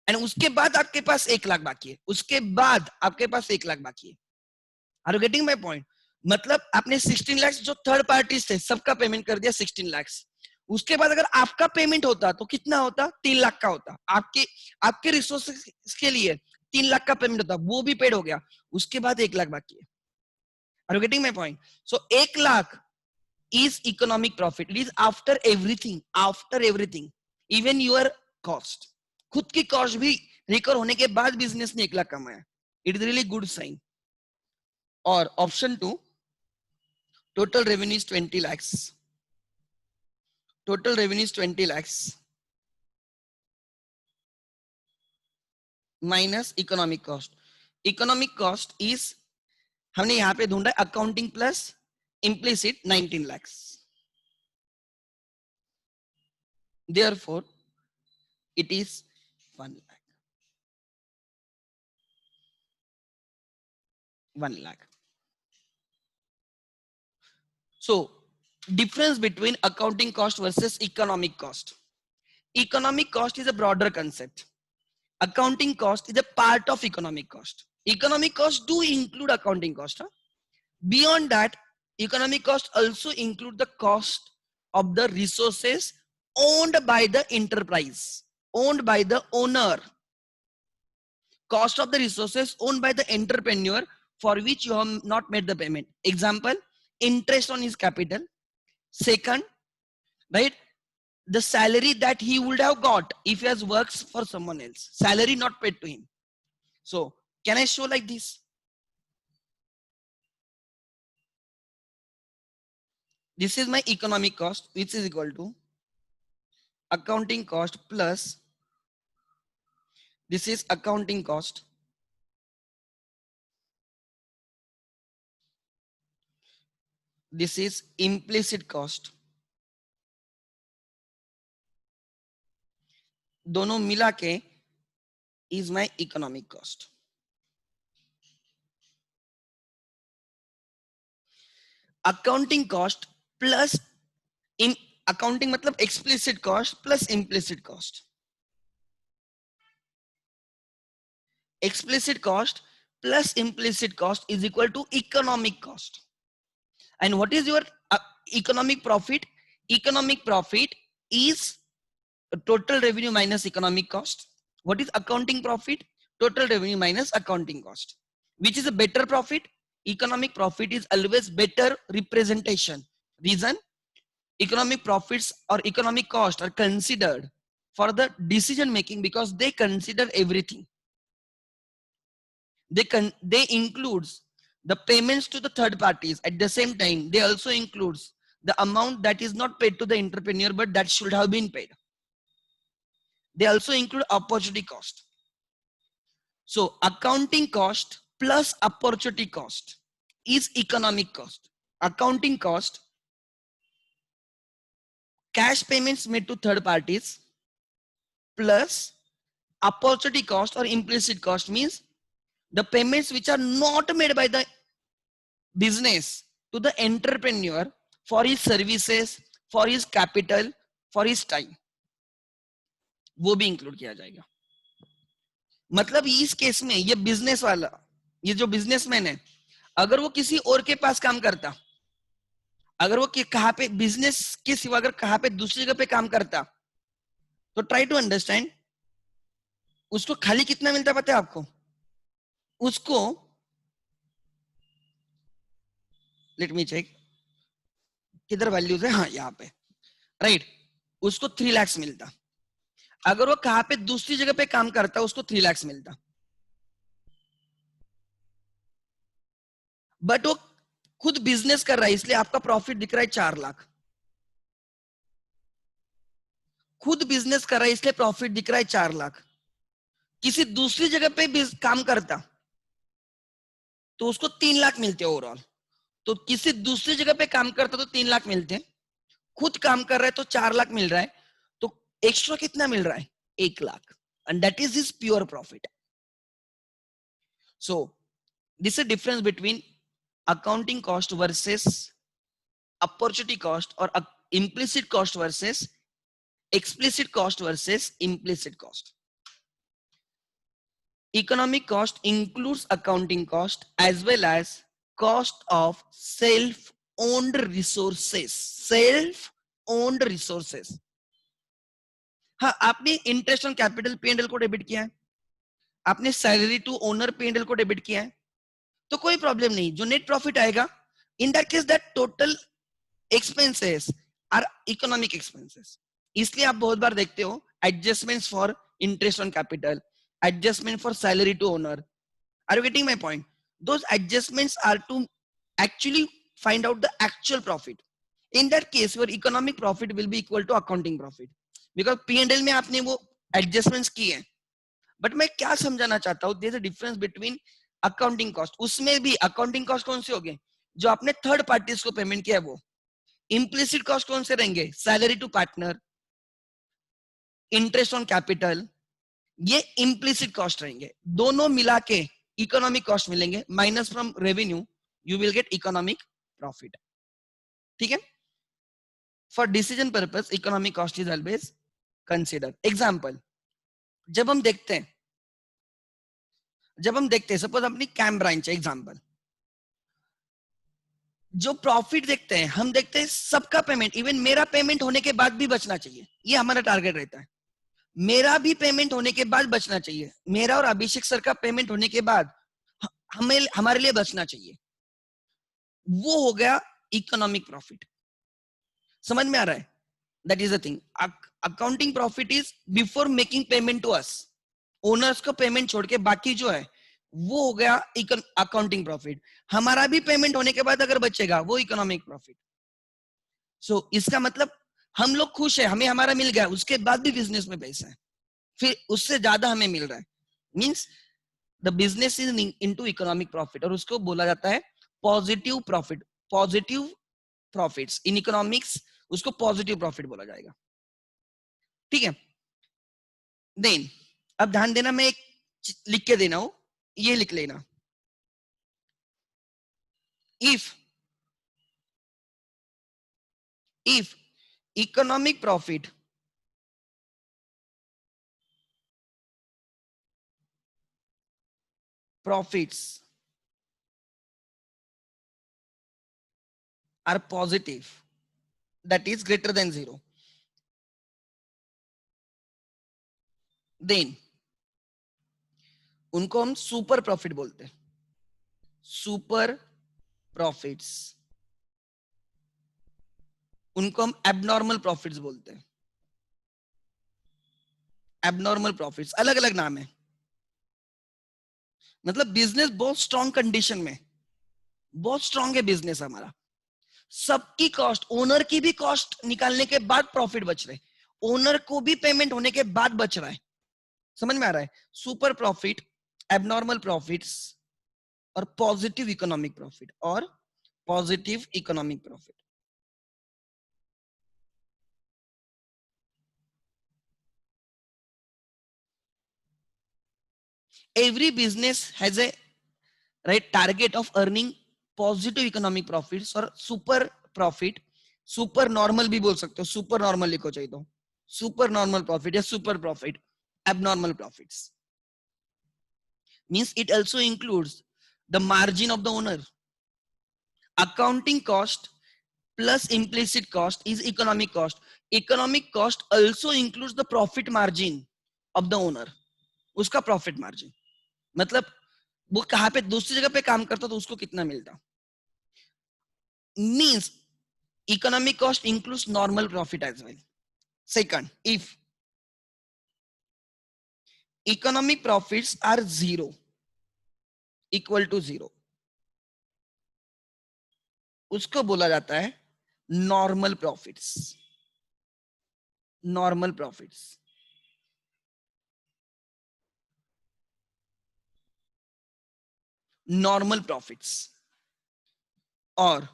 एंड उसके बाद आपके पास 1 लाख बाकी है. उसके बाद आपके पास 1 लाख बाकी है. Are you getting my point? मतलब आपने 16 लाख जो थर्ड पार्टीज थे सबका पेमेंट कर दिया 16 लाख. उसके बाद अगर आपका पेमेंट होता तो कितना होता 3 लाख का होता. आपके रिसोर्सेज के लिए 3 लाख का पेमेंट होता वो भी पेड हो गया. उसके बाद 1 लाख बाकी है. Are you getting my point? So 1 lakh is economic profit. It is after everything even your cost. खुद की कॉस्ट भी रिकवर होने के बाद बिजनेस ने 1 लाख कमाया. It is really good sign. और option 2, total revenue is 20 lakhs. Total revenue is 20 lakhs minus economic cost. Economic cost is हमने यहां पे ढूंढा accounting plus implicit 19 lakhs. Therefore, it is 1 lakh. 1 lakh. So, difference between accounting cost versus economic cost. Economic cost is a broader concept. Accounting cost is a part of economic cost. Economic cost do include accounting cost. Beyond that, economic cost also include the cost of the resources owned by the enterprise. owned by the owner, cost of the resources owned by the entrepreneur for which you have not made the payment. Example, interest on his capital. Second, right, the salary that he would have got if he has works for someone else, salary not paid to him. So can I show like this? This is my economic cost, which is equal to accounting cost plus this is accounting cost this is implicit cost, दोनों मिला के is my economic cost. Accounting cost plus in accounting मतलब explicit cost plus implicit cost. Explicit cost plus implicit cost is equal to economic cost. And what is your economic profit? Economic profit is total revenue minus economic cost. What is accounting profit? Total revenue minus accounting cost. Which is a better profit? Economic profit is always better representation. Reason? Economic profits or economic cost are considered for the decision making because they consider everything. They includes the payments to the third parties. At the same time, they also includes the amount that is not paid to the entrepreneur but that should have been paid. They also include opportunity cost. So accounting cost plus opportunity cost is economic cost. Accounting cost, cash payments made to third parties, plus opportunity cost or implicit cost means the payments which are not made by the business to the entrepreneur for his services, for his capital, for his time, वो भी include किया जाएगा. मतलब इस case में ये business वाला, ये जो बिजनेसमैन है, अगर वो किसी और के पास काम करता, अगर वो कहां पे बिजनेस के सिवा अगर कहां पे दूसरी जगह पे काम करता, तो ट्राई टू अंडरस्टैंड उसको खाली कितना मिलता पता है आपको? उसको लेट मी चेक किधर वैल्यूज है, हाँ यहाँ पे राइट, उसको 3 लाख मिलता. अगर वो कहां पे दूसरी जगह पे काम करता उसको 3 लाख मिलता. बट वो खुद बिजनेस कर रहा है इसलिए आपका प्रॉफिट दिख रहा है 4 लाख. खुद बिजनेस कर रहा है इसलिए प्रॉफिट दिख रहा है 4 लाख. किसी दूसरी जगह पे भी काम करता तो उसको 3 लाख मिलते ओवरऑल. तो किसी दूसरी जगह पे काम करता तो 3 लाख मिलते, खुद काम कर रहा है तो 4 लाख मिल रहा है, तो एक्स्ट्रा कितना मिल रहा है? 1 lakh. And that is his pure profit. So this is difference between accounting cost versus opportunity cost or implicit cost versus explicit cost versus implicit cost. Economic cost includes accounting cost as well as cost of self-owned resources. Self-owned resources. हाँ, आपने interest on capital P&L को debit किया है, आपने salary to owner P&L को debit किया है, तो कोई प्रॉब्लम नहीं. जो नेट प्रॉफिट आएगा in that case that total expenses are economic expenses. इसलिए आप बहुत बार देखते हो adjustments for interest on capital, adjustment for salary to owner. Are you getting my point? Those adjustments are to actually find out the actual profit. In that case, your economic profit will be equal to accounting profit because P&L में आपने वो adjustments किए हैं. But मैं क्या समझाना चाहता हूँ, there is a difference between accounting cost. उसमें भी accounting cost कौन से हो गए? जो आपने थर्ड पार्टीज को पेमेंट किया है वो. Implicit cost कौन से रहेंगे? Salary to partner, interest on capital, ये इम्प्लिसिट कॉस्ट रहेंगे. दोनों मिला के इकोनॉमिक कॉस्ट मिलेंगे, minus from revenue you will get economic profit. ठीक है? For decision purpose economic cost is always consider. Example, जब हम देखते हैं सपोज अपनी कैम ब्रांच है एग्जांपल, जो प्रॉफिट देखते हैं हम देखते हैं सबका पेमेंट, इवन मेरा पेमेंट होने के बाद भी बचना चाहिए, ये हमारा टारगेट रहता है. मेरा भी पेमेंट होने के बाद बचना चाहिए, मेरा और अभिषेक सर का पेमेंट होने के बाद हमें हमारे लिए बचना चाहिए, वो हो गया इकोनॉमिक प्रॉफिट। समझ में आ रहा है? That is the thing. Accounting profit is before making payment to us, owners को पेमेंट छोड़ के बाकी जो है वो हो गया अकाउंटिंग प्रॉफिट। हमारा भी पेमेंट होने के बाद अगर बचेगा वो इकोनॉमिक प्रॉफिट। सो इसका मतलब हम लोग खुश है, हमें हमारा मिल गया, उसके बाद भी बिजनेस में पैसा है, फिर उससे ज्यादा हमें मिल रहा है, means the business is into economic profit, और उसको बोला जाता है positive profit. Positive profits in economics, उसको पॉजिटिव प्रॉफिट बोला जाएगा। ठीक है, देन अब ध्यान देना, मैं एक लिख के देना हूं, ये लिख लेना। if economic profits are positive, that is greater than 0, then उनको हम सुपर प्रॉफिट बोलते हैं। सुपर प्रॉफिट्स, उनको हम एबनॉर्मल प्रॉफिट्स बोलते हैं। एबनॉर्मल प्रॉफिट्स अलग अलग नाम है, मतलब बिजनेस बहुत स्ट्रॉन्ग कंडीशन में, बहुत स्ट्रॉन्ग है बिजनेस हमारा, सबकी कॉस्ट, ओनर की भी कॉस्ट निकालने के बाद प्रॉफिट बच रहे, ओनर को भी पेमेंट होने के बाद बच रहा है। समझ में आ रहा है? सुपर प्रॉफिट, एबनॉर्मल प्रॉफिट्स और पॉजिटिव इकोनॉमिक प्रॉफिट, और positive economic profit. Every business has a right target of earning positive economic profits और super profit, सुपर नॉर्मल भी बोल सकते हो, सुपर नॉर्मल लिखो चाहिए तो, सुपर नॉर्मल प्रॉफिट या super profit, abnormal profits means it also includes the margin of the owner. Accounting cost plus implicit cost is economic cost. Economic cost also includes the profit margin of the owner, उसका profit margin, मतलब वो कहां पे दूसरी जगह पे काम करता तो उसको कितना मिलता, means economic cost includes normal profit as well. Second, if economic profits are 0, equal to 0, उसको बोला जाता है normal profits. Normal profits, normal profits और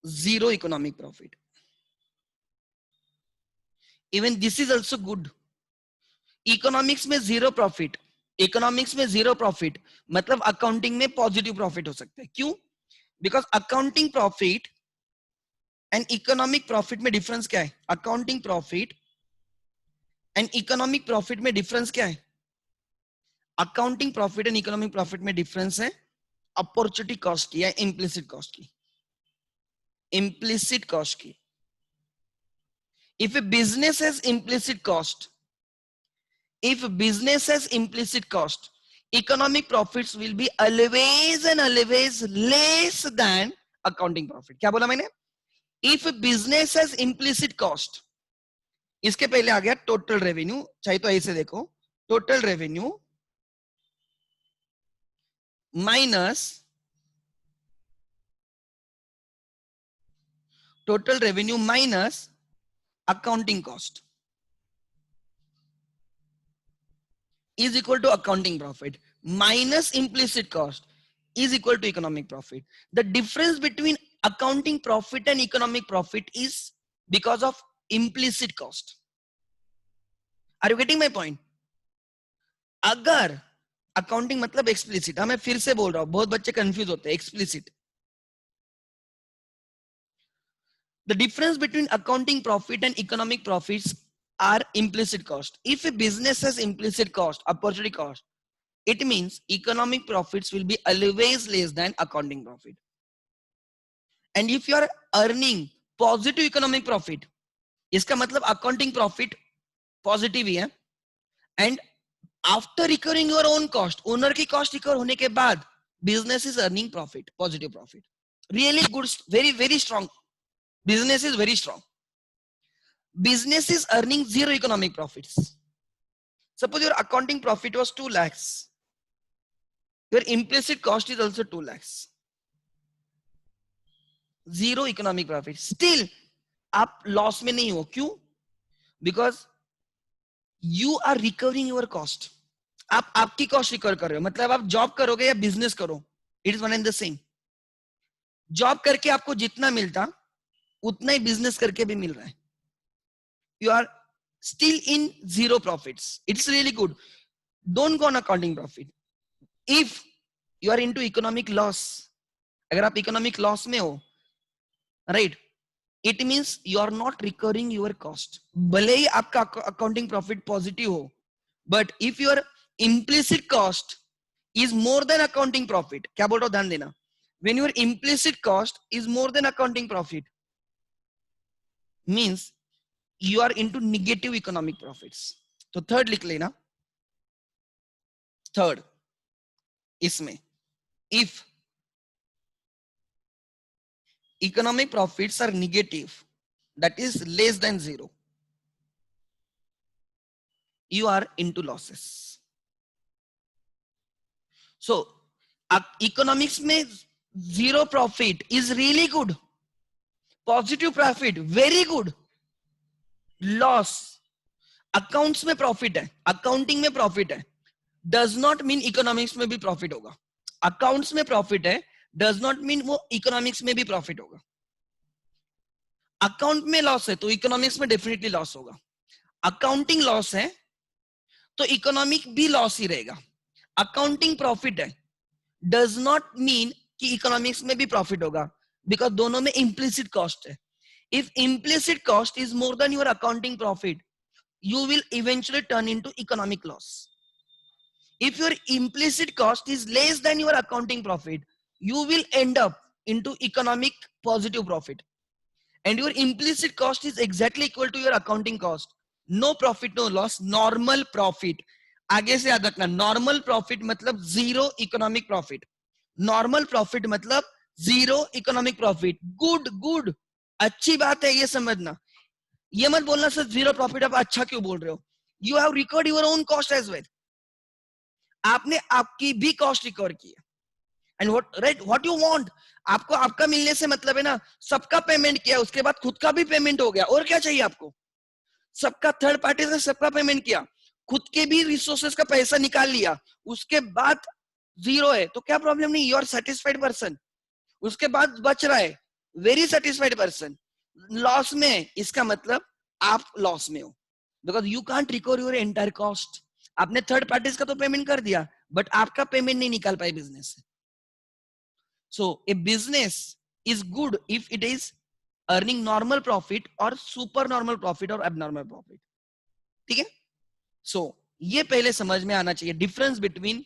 0 economic profit. Even this is also good. Economics में 0 प्रॉफिट, इकोनॉमिक्स में 0 profit मतलब accounting में positive profit हो सकता है। क्यों? Because accounting profit and economic profit में डिफरेंस क्या है? Accounting profit and economic profit में डिफरेंस क्या है? Accounting profit and economic profit में डिफरेंस है अपॉर्चुनिटी कॉस्ट की या इम्प्लिसिट कॉस्ट की। इम्प्लिसिट कॉस्ट की, if A business has implicit cost, if business has implicit cost, economic profits will be always and always less than accounting profit. क्या बोला मैंने? If business has implicit cost, इसके पहले आ गया total revenue, चाहे तो ऐसे देखो, total revenue minus total revenue minus accounting cost is equal to accounting profit minus implicit cost is equal to economic profit. The difference between accounting profit and economic profit is because of implicit cost. Are you getting my point? अगर accounting मतलब explicit, मैं फिर से बोल रहा हूं, बहुत बच्चे कंफ्यूज होते हैं, explicit. The difference between accounting profit and economic profits are implicit cost. If a business has implicit cost, opportunity cost, it means economic profits will be always less than accounting profit. And if you are earning positive economic profit, इसका मतलब accounting profit positive ही है. And after recovering your own cost, owner की cost recover होने के बाद business is earning profit, positive profit. Really good, very very strong. Business is very strong. Business is earning zero economic profits. Suppose your accounting profit was 2 lakhs. Your implicit cost is also 2 lakhs. Zero economic profit. Still, आप loss में नहीं हो. क्यों? Because you are recovering your cost. आप आपकी cost recover कर रहे हो. मतलब आप जॉब करोगे या बिजनेस करो, it is one and the same. Job करके आपको जितना मिलता उतना ही बिजनेस करके भी मिल रहा है. You are still in zero profits. It's really good. Don't go on accounting profit. If you are into economic loss, अगर आप economic loss में हो, right, it means you are not recovering your cost. भले ही आपका accounting profit positive हो, but if your implicit cost is more than accounting profit, क्या बोल रहा हूँ ध्यान देना, when your implicit cost is more than accounting profit, means you are into negative economic profits. तो थर्ड लिख लेना. थर्ड इसमें, if economic profits are negative, that is less than zero, you are into losses. So economics में zero profit is really good. Positive profit very good. Loss accounts में profit है, accounting में profit है, does not mean economics में भी profit होगा. Accounts में profit है डज नॉट मीन वो इकोनॉमिक्स में भी प्रॉफिट होगा. अकाउंट में लॉस है तो इकोनॉमिक्स में डेफिनेटली लॉस होगा. अकाउंटिंग लॉस है तो इकोनॉमिक भी लॉस ही रहेगा. अकाउंटिंग प्रॉफिट है डज नॉट मीन कि इकोनॉमिक्स में भी प्रॉफिट होगा, बिकॉज दोनों में इम्प्लिसिट कॉस्ट है. If implicit cost is more than your accounting profit, you will eventually turn into economic loss. If your implicit cost is less than your accounting profit, you will end up into economic positive profit. And your implicit cost is exactly equal to your accounting cost. No profit, no loss, normal profit. आगे से याद रखना, normal profit मतलब zero economic profit. Normal profit मतलब zero economic profit. Good, good. अच्छी बात है ये समझना. ये मत बोलना सर जीरो प्रॉफिट, आप अच्छा क्यों बोल रहे हो. You have recovered your own cost as well. आपने आपकी भी कॉस्ट रिकवर की है. एंड व्हाट यू वांट, आपको आपका मिलने से मतलब है ना, सबका पेमेंट किया उसके बाद खुद का भी पेमेंट हो गया, और क्या चाहिए आपको. सबका थर्ड पार्टी से सबका पेमेंट किया, खुद के भी रिसोर्सेस का पैसा निकाल लिया, उसके बाद जीरो है तो क्या प्रॉब्लम नहीं. You are satisfied person. उसके बाद बच रहा है, वेरी सेटिस्फाइड पर्सन. लॉस में इसका मतलब आप लॉस में हो, because you can't recover your entire cost. आपने थर्ड पार्टीज का तो पेमेंट कर दिया, बट आपका पेमेंट नहीं निकाल पाए बिजनेस से. So a business is good if it is earning normal profit और सुपर नॉर्मल प्रॉफिट और एबनॉर्मल प्रॉफिट. ठीक है. सो ये पहले समझ में आना चाहिए, difference between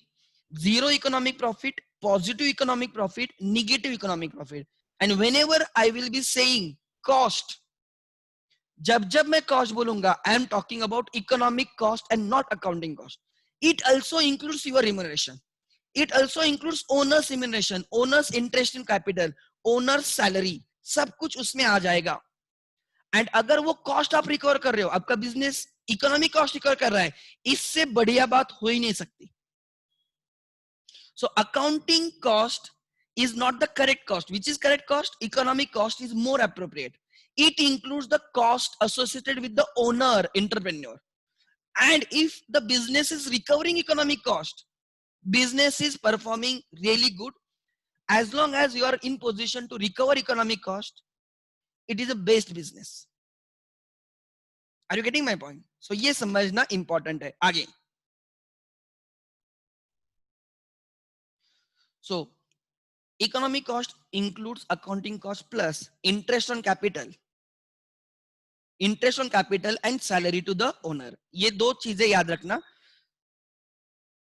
zero economic profit, positive economic profit, negative economic profit. And whenever I will be saying cost, जब मैं कॉस्ट बोलूंगा, I am talking about economic cost and not accounting cost. It also includes your remuneration, it also includes owners remuneration, owners interest in capital, owners salary, सब कुछ उसमें आ जाएगा. And अगर वो cost आप रिकवर कर रहे हो, आपका बिजनेस इकोनॉमिक कॉस्ट रिकवर कर रहा है, इससे बढ़िया बात हो ही नहीं सकती. So accounting cost is not the correct cost. Which is correct cost? Economic cost is more appropriate. It includes the cost associated with the owner, entrepreneur. And if the business is recovering economic cost, business is performing really good. As long as you are in position to recover economic cost, it is a best business. Are you getting my point? So ये समझना important है. आगे. So economic cost includes accounting cost plus interest on capital, interest on capital and salary to the owner. ये दो चीजें याद रखना.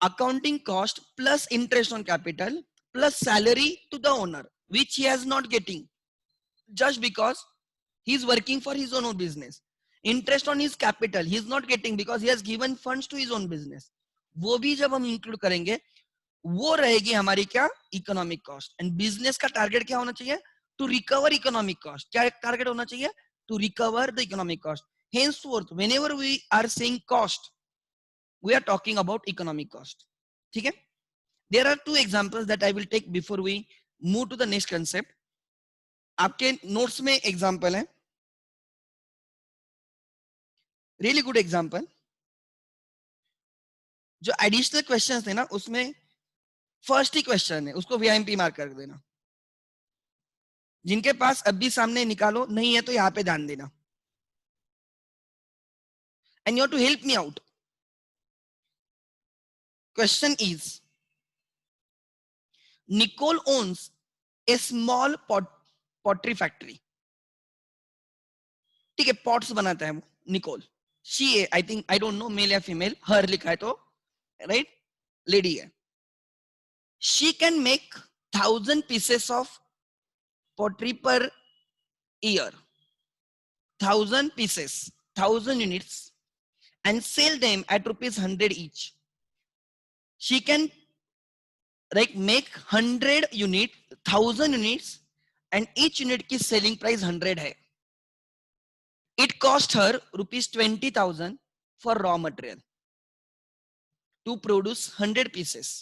Accounting cost plus interest on capital plus salary to the owner, which he is not getting just because he is working for his own business. Interest on his capital he is not getting because he has given funds to his own business, वो भी जब हम include करेंगे वो रहेगी हमारी क्या, economic cost. And business का टारगेट क्या होना चाहिए, टू रिकवर इकोनॉमिक कॉस्ट। क्या टारगेट होना चाहिए, to recover the economic cost. henceforth whenever we are saying cost we are talking about economic cost, ठीक है। there are two examples that I will take before we move to the next concept। आपके notes में example है, really good example. जो additional questions थे ना उसमें first ही question है, उसको वीआईएमपी मार्क कर देना। जिनके पास अभी सामने निकालो, नहीं है तो यहाँ पे ध्यान देना। And you have to help me out. Question is, Nicole owns a small pottery factory। ठीक है, पॉट्स बनाता है वो Nicole. She I think, I don't know male या फीमेल, हर लिखा है तो राइट, लेडी है। She can make 1000 pieces of pottery per year, 1000 pieces, 1000 units, and sell them at rupees 100 each। She can like make 100 unit, 1000 units, and each unit की selling price 100 है। It cost her rupees 20,000 for raw material to produce 100 pieces।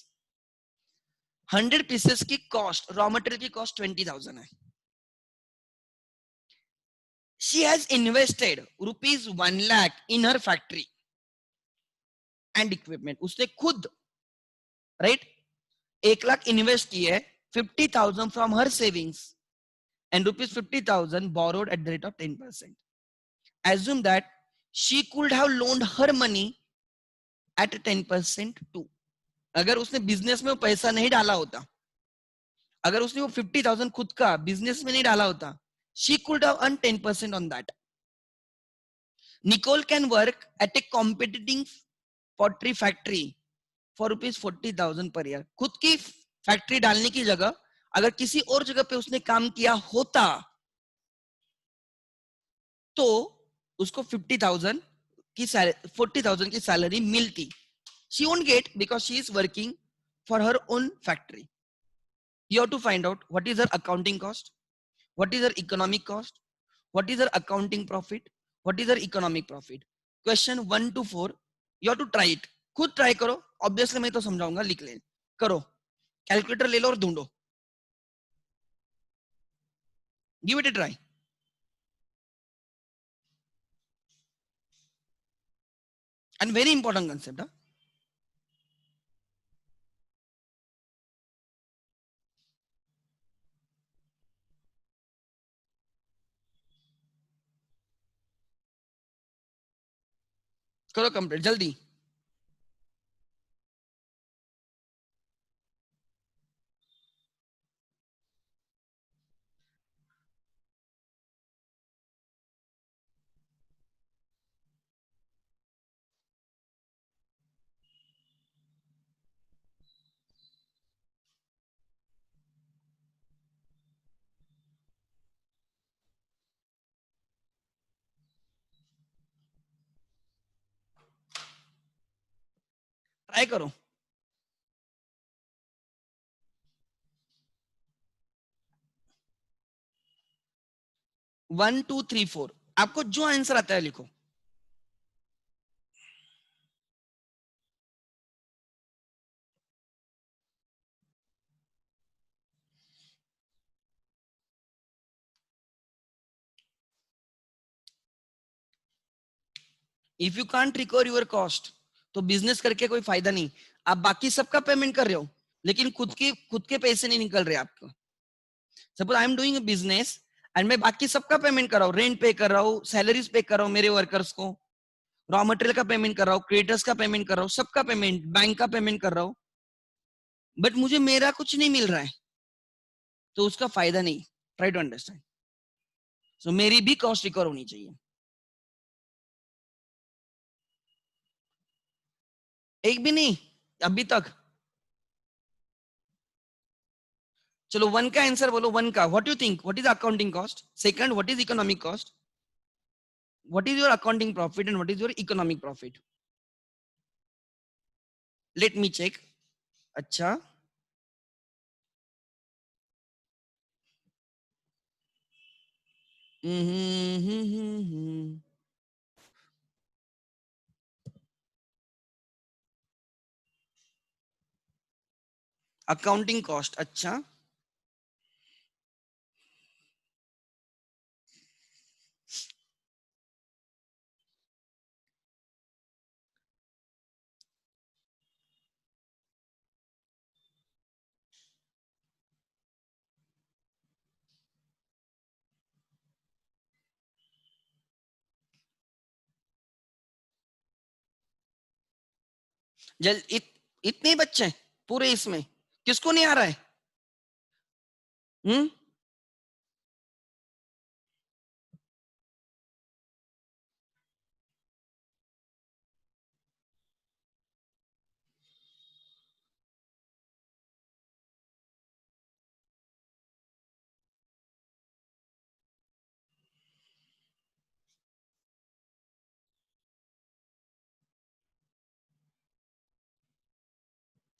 100 pieces की cost, raw material की cost 20,000 है। She has invested rupees 1 lakh in her factory and equipment। उसने खुद right 1 lakh invest की है, 50,000 from her savings and rupees 50,000 borrowed at the rate of 10%। Assume that she could have loaned her money at 10% too। अगर उसने business में वो पैसा नहीं डाला होता, अगर उसने वो 50,000 खुद का बिजनेस में नहीं डाला होता, she could have earned 10% on that। Nicole can work at a competing pottery factory for rupees 40,000 per year। खुद की फैक्ट्री डालने की जगह अगर किसी और जगह पे उसने काम किया होता तो उसको 50,000 की 40,000 की सैलरी मिलती। She won't get because she is working for her own factory। You have to find out what is her accounting cost, what is her economic cost, what is her accounting profit, what is her economic profit। Question 1 to 4 you have to try it। खुद try करो, obviously मैं तो समझाऊंगा, लिख ले करो, calculator ले लो और ढूंढो, give it a try. And very important concept. करो कंप्लीट जल्दी। ट्राई करो। 1 2 3 4 आपको जो आंसर आता है लिखो। If you can't recover your cost तो बिजनेस करके कोई फायदा नहीं। आप बाकी सबका पेमेंट कर रहे हो लेकिन खुद के पैसे नहीं निकल रहे आपको। Suppose I am doing a business and मैं बाकी सबका पेमेंट कर रहा हूँ, रेंट पे कर रहा हूँ, सैलरीज पे कर रहा हूँ मेरे वर्कर्स को, रॉ मटेरियल का पेमेंट कर रहा हूँ, क्रिएटर्स का पेमेंट कर रहा हूँ, सबका पेमेंट, बैंक का पेमेंट कर रहा हूँ, बट मुझे मेरा कुछ नहीं मिल रहा है तो उसका फायदा नहीं। Try to understand. सो मेरी भी कॉस्ट रिकवर होनी चाहिए। एक भी नहीं अभी तक। चलो 1 का आंसर बोलो, 1 का what you think, what is accounting cost, second what is economic cost. what is your accounting profit and what is your economic profit? Let me check. अच्छा, अकाउंटिंग कॉस्ट. अच्छा, जल इतने बच्चे हैं पूरे इसमें, किसको नहीं आ रहा है? हम्म.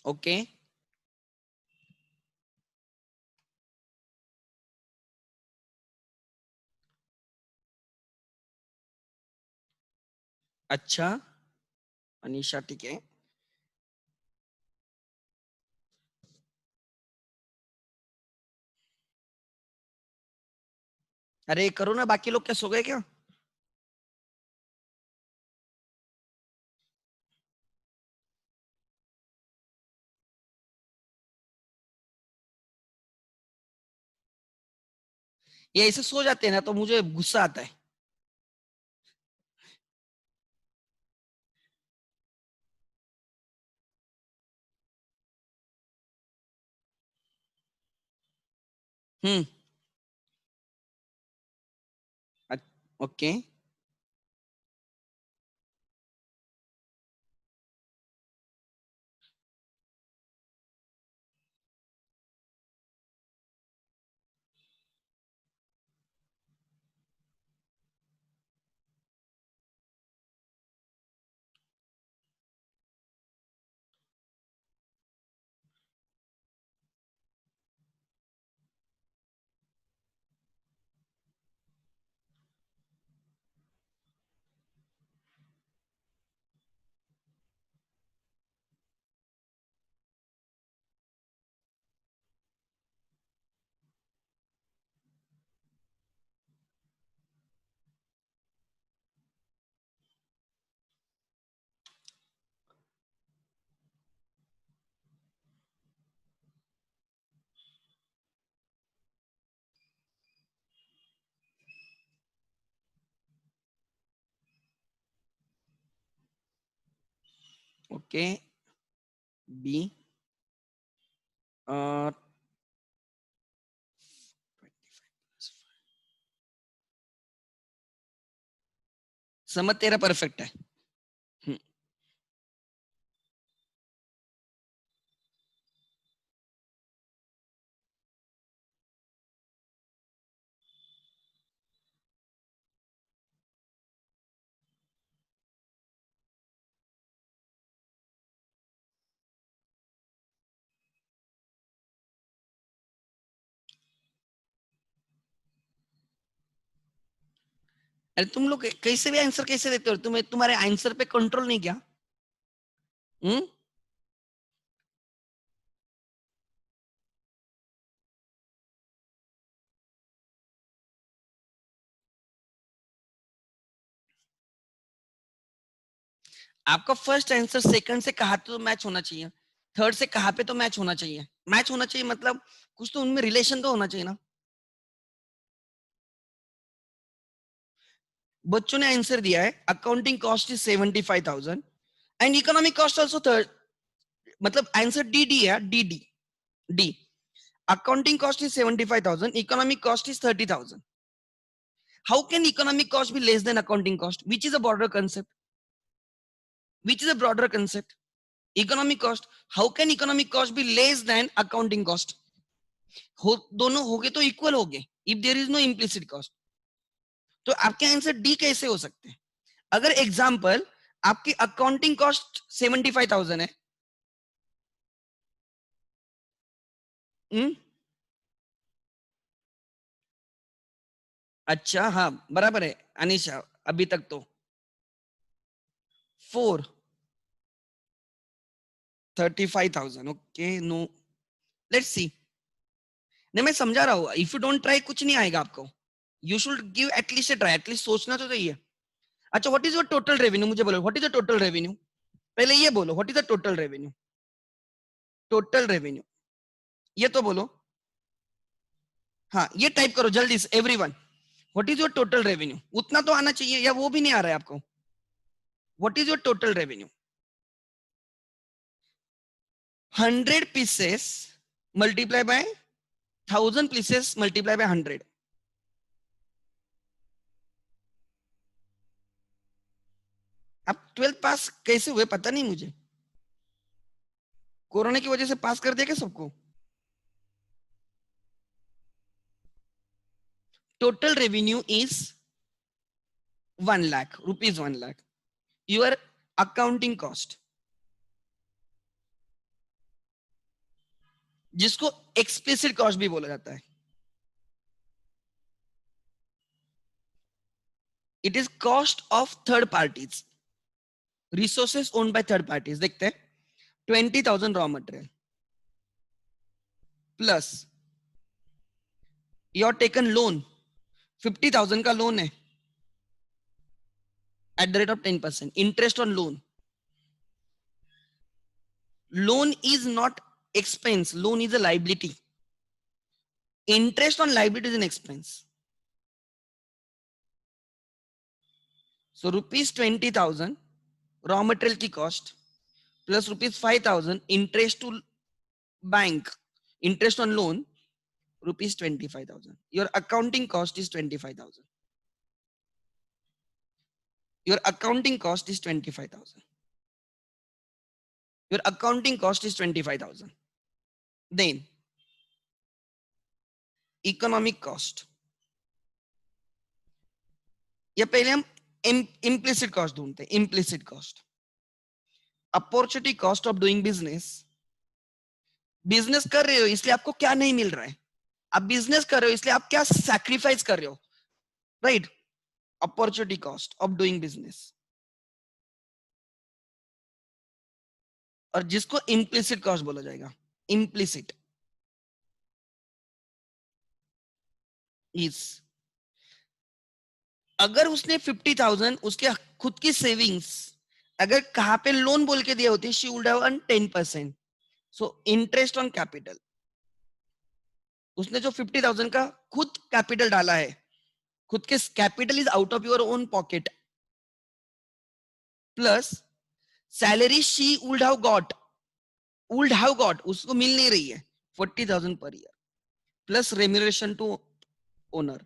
ओके. अच्छा, अनीशा ठीक है. अरे करो ना, बाकी लोग क्या सो गए क्या? ये ऐसे सो जाते हैं ना तो मुझे गुस्सा आता है. हम्म. ओके. ओके. बी. समझ तेरा परफेक्ट है. हम्म. अरे तुम लोग कैसे भी आंसर कैसे देते हो? तुम्हें तुम्हारे आंसर पे कंट्रोल नहीं क्या? हम्म. आपका फर्स्ट आंसर सेकंड से कहा तो मैच होना चाहिए, थर्ड से कहा पे तो मैच होना चाहिए. मैच होना चाहिए मतलब कुछ तो उनमें रिलेशन तो होना चाहिए ना. बच्चों ने आंसर दिया है accounting cost is 75,000 and economic cost also third. मतलब आंसर डी डी है. D D. D. Accounting cost is 75,000, economic cost is 30,000. How can economic cost B less then accounting cost? Which is a broader concept? Which is a broader concept? Economic cost. How can economic cost B less then accounting cost? हो दोनों हो गए तो equal हो गए if there is no implicit cost. तो आपके answer D कैसे हो सकते हैं? अगर एग्जाम्पल आपकी अकाउंटिंग कॉस्ट 75,000 है, अच्छा हाँ बराबर है अनिशा, अभी तक तो 435,000, ओके नो, लेट्स सी। नहीं मैं समझा रहा हूँ, इफ यू डोंट ट्राई कुछ नहीं आएगा आपको, you should give at least try, at least सोचना तो चाहिए। अच्छा what is your total revenue, मुझे बोलो what is the total revenue, पहले ये बोलो what is the total revenue, total revenue ये तो बोलो। हाँ ये टाइप करो जल्दी से everyone, what is your total revenue, उतना तो आना चाहिए, या वो भी नहीं आ रहा है आपको? What is your total revenue? 100 pieces multiply by 1000 pieces multiply by 100। आप 12th पास कैसे हुए पता नहीं मुझे, कोरोना की वजह से पास कर दिया क्या सबको? Total revenue is 1 lakh rupees, 1 lakh. Your accounting cost, जिसको एक्सप्लिसिट कॉस्ट भी बोला जाता है, it is cost of third parties, resources owned by third parties. देखते हैं 20,000 raw material plus your taken loan, 50,000 का लोन है at the rate of 10% interest on loan. Loan is not expense, loan is a liability, interest on liability is an expense. So rupees 20,000 raw material की cost plus rupees 5,000 interest to bank, interest on loan, rupees 25,000. Your accounting cost is 25,000. Your accounting cost is 25,000. Your accounting cost is 25,000. Then economic cost, या पहले हम implicit cost ढूंढते हैं, implicit cost, opportunity cost of doing business. Business कर रहे हो इसलिए आपको क्या नहीं मिल रहा है, आप बिजनेस कर रहे हो इसलिए आप क्या सैक्रिफाइस कर रहे हो, right? Opportunity cost of doing business, और जिसको इम्प्लिसिट कॉस्ट बोला जाएगा। इम्प्लिसिट इज, अगर उसने 50,000 उसके खुद की सेविंग्स अगर कहां पे लोन बोल के दिए होते, she would have earn 10%, so interest on capital, उसने जो 50,000 का खुद कैपिटल डाला है, खुद के capital is out of your own pocket, plus salary she would have got उसको मिल नहीं रही है 40,000 per year, plus remuneration to owner.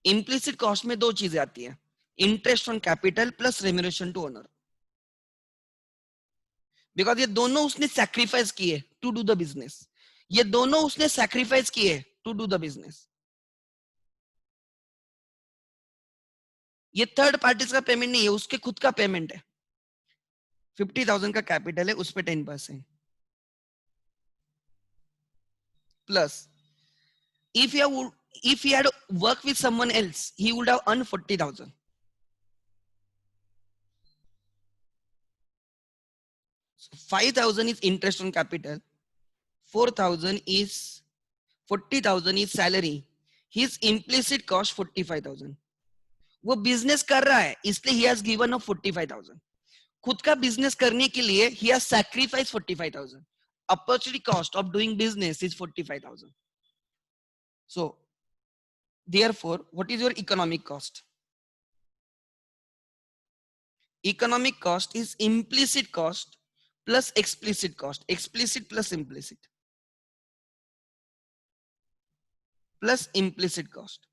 Implicit cost में दो चीजें आती है, interest on capital plus remuneration to owner, because ये दोनों उसने सैक्रिफाइस किए टू डू द बिजनेस, ये दोनों उसने सैक्रिफाइस किए टू डू द बिजनेस। ये थर्ड पार्टीज का पेमेंट नहीं है, उसके खुद का पेमेंट है। 50,000 का कैपिटल है, उस पर 10%, plus if he would, if he had worked with someone else he would have earned 40,000. So 5,000 is interest on capital, 4,000 is 40,000 is salary, his implicit cost 45,000। वो बिजनेस कर रहा है इसलिए he has given a 45,000, खुद का business करने के लिए he has sacrificed 45,000, opportunity cost of doing business is 45,000। So therefore what is your economic cost? Economic cost is implicit cost plus explicit cost, explicit plus implicit, plus implicit cost।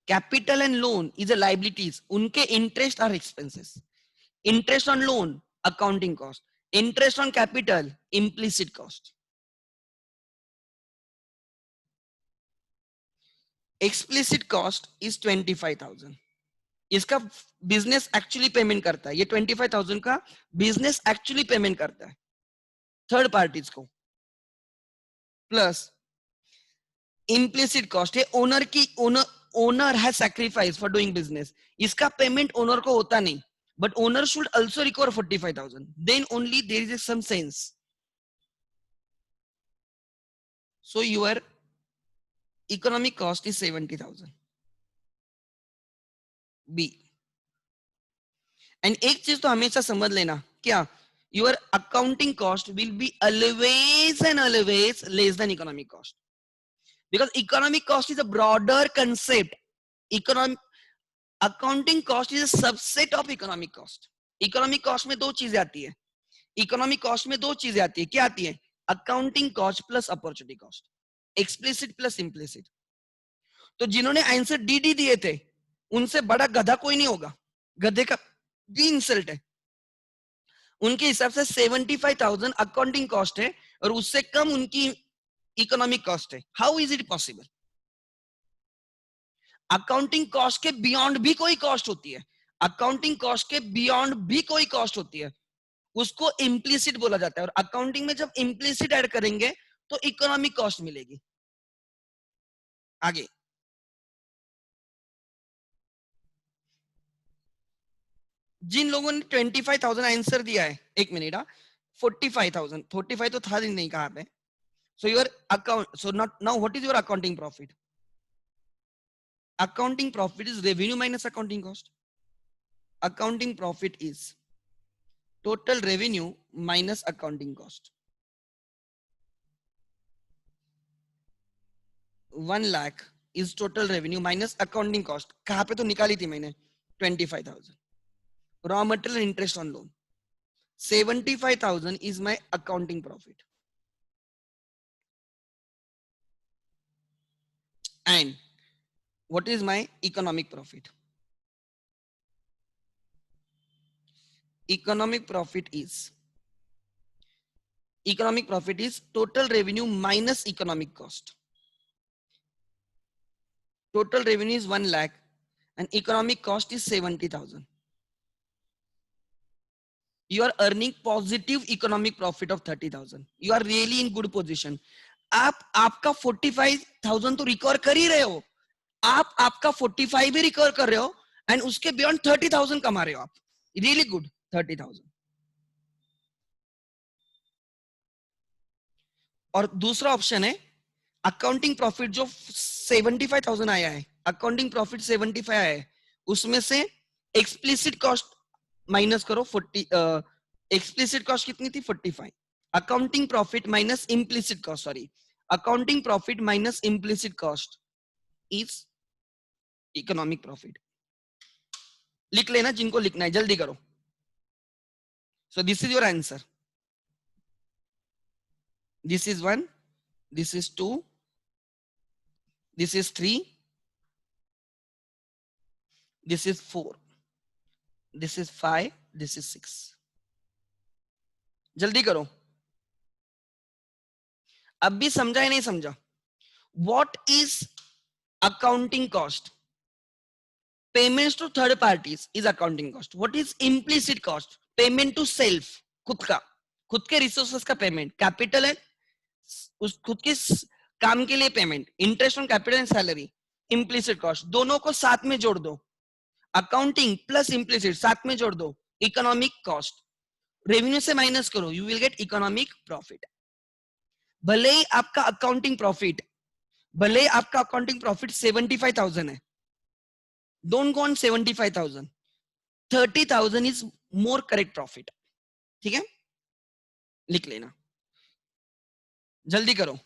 Capital and loan is a liabilities, unke interest are expenses, interest on loan accounting cost, interest on capital implicit cost। Explicit cost is 25,000. इसका business actually payment करता है, ये 25,000 का business actually payment करता है third parties को. Plus implicit cost है owner की, owner has sacrifice for doing business. इसका पेमेंट ओनर को होता नहीं, but owner should also recover 45,000. Then only there is some sense. So your economic cost is 70,000. B. And एक चीज तो हमेशा समझ लेना, क्या? Your accounting cost will be always and always less than economic cost. Because economic cost is a broader concept. Accounting cost is a subset of economic cost. Economic cost में दो चीजें आती है. इकोनॉमिक कॉस्ट में दो चीजें आती है. क्या आती है? Accounting cost plus opportunity cost, explicit plus implicit. तो जिन्होंने आंसर डी डी दिए थे उनसे बड़ा गधा कोई नहीं होगा. गधे का भी इंसल्ट है. उनके हिसाब से 75,000 अकाउंटिंग कॉस्ट है और उससे कम उनकी इकोनॉमिक कॉस्ट है. How is it possible? Accounting cost के बियॉन्ड भी कोई कॉस्ट होती है. अकाउंटिंग कॉस्ट के बियॉन्ड भी कोई कॉस्ट होती है, उसको इम्प्लिसिट बोला जाता है. और अकाउंटिंग में जब इम्प्लिसिट ऐड करेंगे तो इकोनॉमिक कॉस्ट मिलेगी. आगे जिन लोगों ने 25,000 आंसर दिया है, एक मिनट, 45,000, 45 तो था नहीं कहां पे. So your account, so not now what is your accounting profit? Accounting profit is revenue minus accounting cost. Accounting profit is total revenue minus accounting cost. 1 lakh is total revenue minus accounting cost. कहां पे तो निकाली थी मैंने 25,000. Raw material interest on loan 75,000 is my accounting profit. And what is my economic profit? Economic profit is total revenue minus economic cost. Total revenue is 1 lakh and economic cost is 70,000. You are earning positive economic profit of 30,000. You are really in good position. आप आपका 45,000 तो recover कर ही रहे हो. आप आपका 45 भी recover कर रहे हो एंड उसके बियॉन्ड 30,000 कमा रहे हो आप. Really good. 30,000. और दूसरा ऑप्शन है अकाउंटिंग प्रॉफिट जो 75,000 आया है, अकाउंटिंग प्रॉफिट 75 आया है, उसमें से एक्सप्लिसिट कॉस्ट माइनस करो 40. एक्सप्लिसिट कॉस्ट कितनी थी? 45. Accounting profit minus implicit cost, sorry, accounting profit minus implicit cost is economic profit. लिख लेना जिनको लिखना है, जल्दी करो. सो this is your answer. This is 1, this is 2, this is 3, this is 4, this is 5, this is 6. जल्दी करो. अब भी समझा या नहीं समझा? What is accounting cost? Payments to third parties is accounting cost. What is implicit cost? Payment to self, खुद का, खुद के रिसोर्सेस का पेमेंट. कैपिटल है उस खुद के काम के लिए payment. Interest on capital and salary. Implicit cost. दोनों को साथ में जोड़ दो. अकाउंटिंग प्लस इम्प्लिसिट साथ में जोड़ दो. Economic cost. रेवेन्यू से माइनस करो, you will get economic profit. भले ही आपका अकाउंटिंग प्रॉफिट 75,000 है, don't go on 75,000. 30,000 is more correct profit. ठीक है, लिख लेना, जल्दी करो.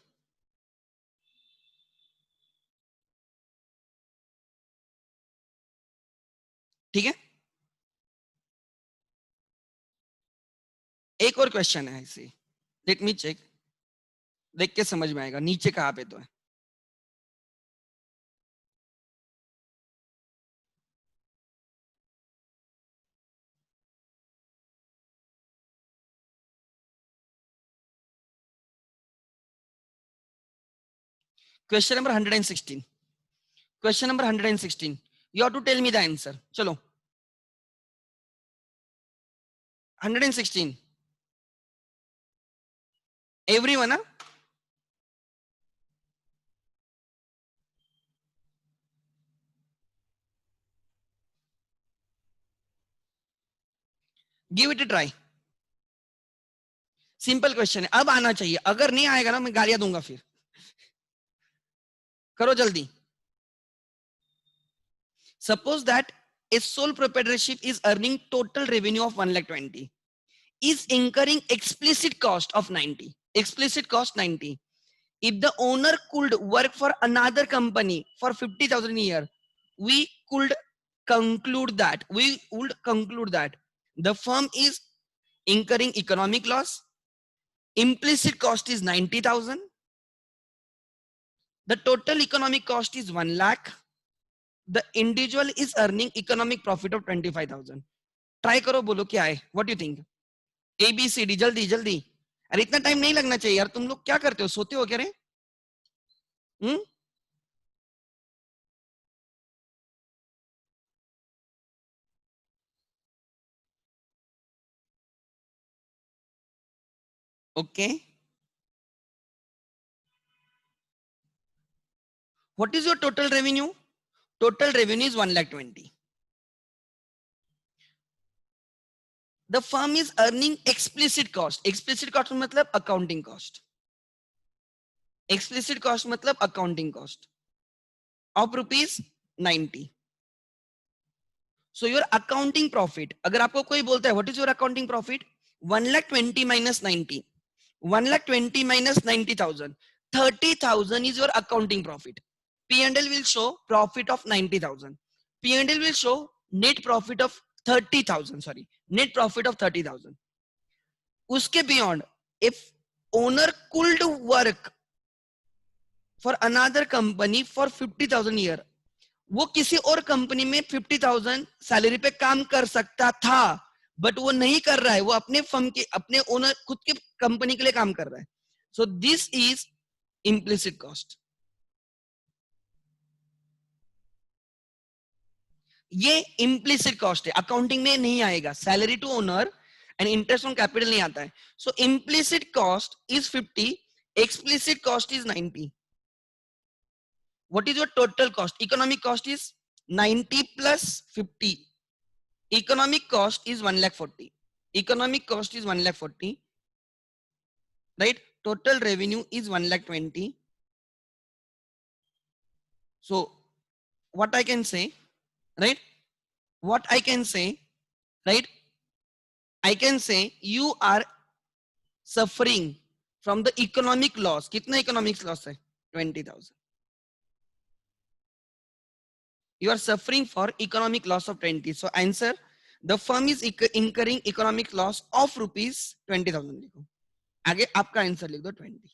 ठीक है, एक और क्वेश्चन है इसे, लेट मी चेक, देख के समझ में आएगा नीचे कहां पे तो है. Question number 116. Question number 116, you have to tell me the answer. चलो 116, everyone, huh? Give it a try. Simple question है, अब आना चाहिए, अगर नहीं आएगा ना मैं गालियां दूंगा फिर. करो जल्दी. Suppose that a sole proprietorship is earning total revenue of 1,20,000, is incurring explicit cost of 90. Explicit cost 90. If the owner could work for another company for 50,000 a year, we would conclude that the firm is incurring economic loss. Implicit cost is 90,000. The total economic cost is 1 lakh. The individual is earning economic profit of 25,000. Try करो, बोलो क्या है, what you think. ABCD, जल्दी जल्दी. अरे इतना time नहीं लगना चाहिए यार, तुम लोग क्या करते हो, सोते हो क्या रे? Okay, what is your total revenue? Total revenue is 1,20,000. The firm is earning explicit cost. Explicit cost मतलब accounting cost. Explicit cost मतलब accounting cost of rupees 90. So your accounting profit, अगर आपको कोई बोलता है what is your accounting profit, 1,20,000 minus 90, 1,20,000 minus 90,000, 30,000 is your accounting profit. P&L will show profit of 90,000. P&L will show net profit of 30,000. Sorry, net profit of 30,000. उसके beyond, if owner could work for another company for 50,000 a year, वो किसी और company में 50,000 salary पे काम कर सकता था, बट वो नहीं कर रहा है, वो अपने फर्म के, अपने ओनर, खुद के कंपनी के लिए काम कर रहा है. So this is implicit cost. ये इम्प्लिसिट कॉस्ट है, अकाउंटिंग में नहीं आएगा. Salary to owner and interest on capital नहीं आता है. So implicit cost is 50, explicit cost is 90. What is your total cost? Economic cost is 90 plus 50. Economic cost is 1,40,000. Economic cost is 1,40,000. Right? Total revenue is 1,20,000. So what I can say, right? What I can say, right? I can say you are suffering from the economic loss. कितना economic loss है? 20,000. You are suffering for economic loss of 20. So answer, the firm is incurring economic loss of rupees 20,000. लिखो. आगे आपका answer लिख दो 20.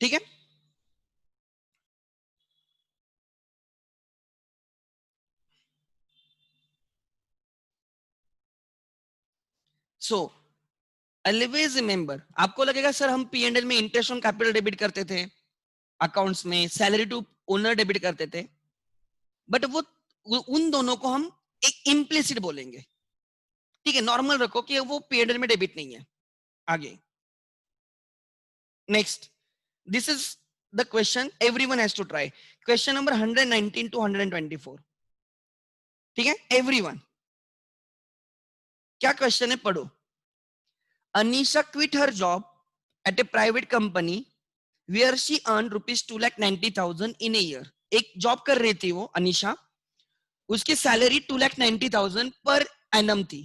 ठीक है. So always remember, आपको लगेगा सर हम P&L में इंटरेस्ट ऑन कैपिटल डेबिट करते थे, अकाउंट्स में सैलरी टू ओनर डेबिट करते थे, बट वो उन दोनों को हम एक इम्प्लिसिट बोलेंगे. ठीक है, नॉर्मल रखो कि वो P&L में डेबिट नहीं है. आगे next, this is the question everyone has to try. Question number 119 to 124. ठीक है एवरीवन, क्या क्वेश्चन है पढ़ो. Anisha quit her job at a private company where she earned rupees 2,90,000 in a year. एक जॉब कर रही थी वो अनिशा, उसकी सैलरी 2,90,000 पर एनम थी,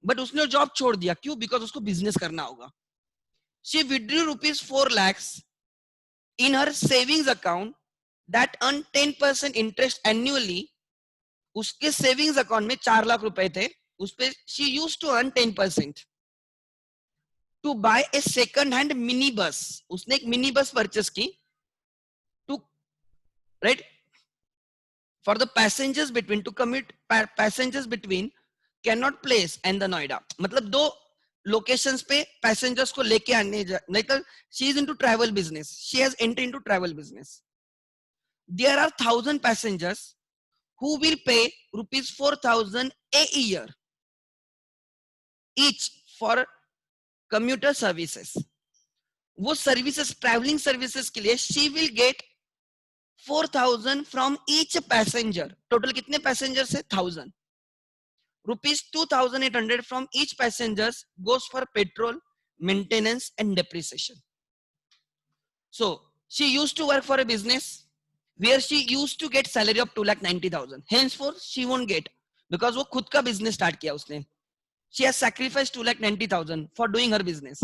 बट उसने जॉब छोड़ दिया. क्यों? बिकॉज उसको बिजनेस करना होगा. She withdrew rupees 4 lakhs in her savings account that earned 10% interest annually. उसके सेविंग्स अकाउंट में 4 लाख रुपए थे, उस पे she used to earn 10%. To buy a second hand mini bus, उसने एक मिनी बस परचेस की. To right? For the passengers between to commute, passengers between cannot place and the Noida. मतलब दो locations पे passengers को लेके आने like she is into travel business. She has entered into travel business. There are 1,000 passengers who will pay rupees 4,000 a year each for commuter services. वो services traveling services के लिए she will get 4,000 from each passenger. Total कितने passengers है? 1,000. Rupees 2,800 from each passengers goes for petrol, maintenance and depreciation. So she used to work for a business where she used to get salary of 2,90,000. Henceforth she won't get because वो खुद का business start किया उसने. She has sacrificed 2,90,000 for doing her business.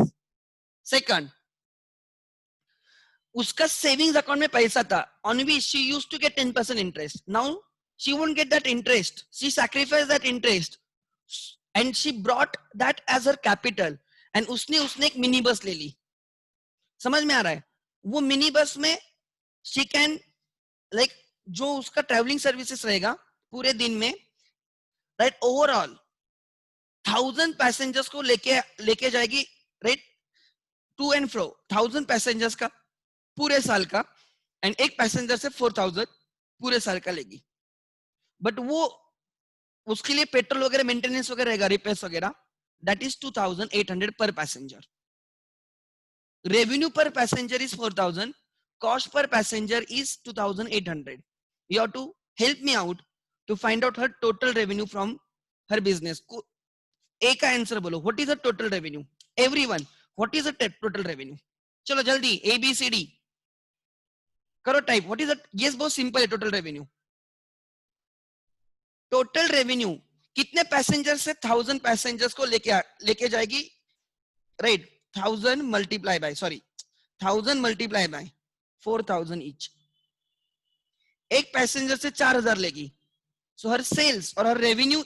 Second, उसका savings account में पैसा था on which she used to get 10% interest. Now she won't get that interest. She sacrificed that interest and she brought that as her capital. And उसने एक mini bus ले ली. समझ में आ रहा है? वो मिनी बस में she can like जो उसका ट्रैवलिंग सर्विसेज रहेगा पूरे दिन में, राइट, ओवरऑल 1,000 पैसेंजर्स को लेके जाएगी, right, to and fro 1,000 passengers का पूरे साल का, एंड एक पैसेंजर से 4,000 पूरे साल का लेगी. बट वो उसके लिए पेट्रोल वगैरह मेंटेनेंस वगैरह रहेगा, रिपेयर्स वगैरह, दैट इज 2,800 पर पैसेंजर. रेवेन्यू पर passenger is 4,000, cost per passenger is 2,800. You have to help me out to find out her total revenue from her business. A का आंसर बोलो. What is the total revenue? Everyone, what is the total revenue? चलो जल्दी A B C D करो type. What is the, yes बहुत simple है. Total revenue, total revenue कितने passenger से 1,000 passengers को लेके जाएगी, राइट, 1,000 मल्टीप्लाई बाय 4,000 each. एक पैसेंजर से 4,000 लेगी. सो हर सेल्स और हर रेवेन्यू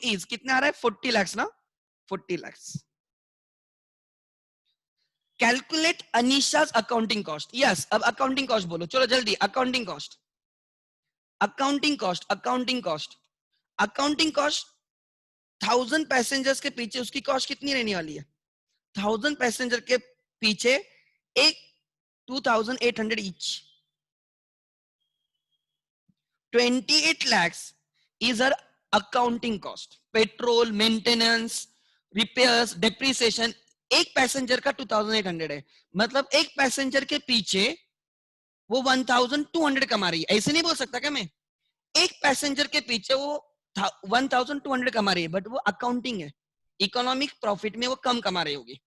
इज कितना आ रहा है? 40 lakhs ना, 40 lakhs. Calculate Anisha's accounting cost. Yes, अब अकाउंटिंग कॉस्ट बोलो. चलो जल्दी. अकाउंटिंग कॉस्ट 1,000 पैसेंजर्स के पीछे उसकी कॉस्ट कितनी रहने वाली है? 1,000 पैसेंजर के पीछे एक 2,800 each. 28 lakhs is her accounting cost. Petrol, maintenance, repairs, depreciation. एक पैसेंजर का 2,800 है, मतलब एक पैसेंजर के पीछे वो 1,200 कमा रही है. ऐसे नहीं बोल सकता क्या मैं? एक पैसेंजर के पीछे वो 1,200 कमा रही है, बट वो अकाउंटिंग है, इकोनॉमिक प्रॉफिट में वो कम कमा रही होगी.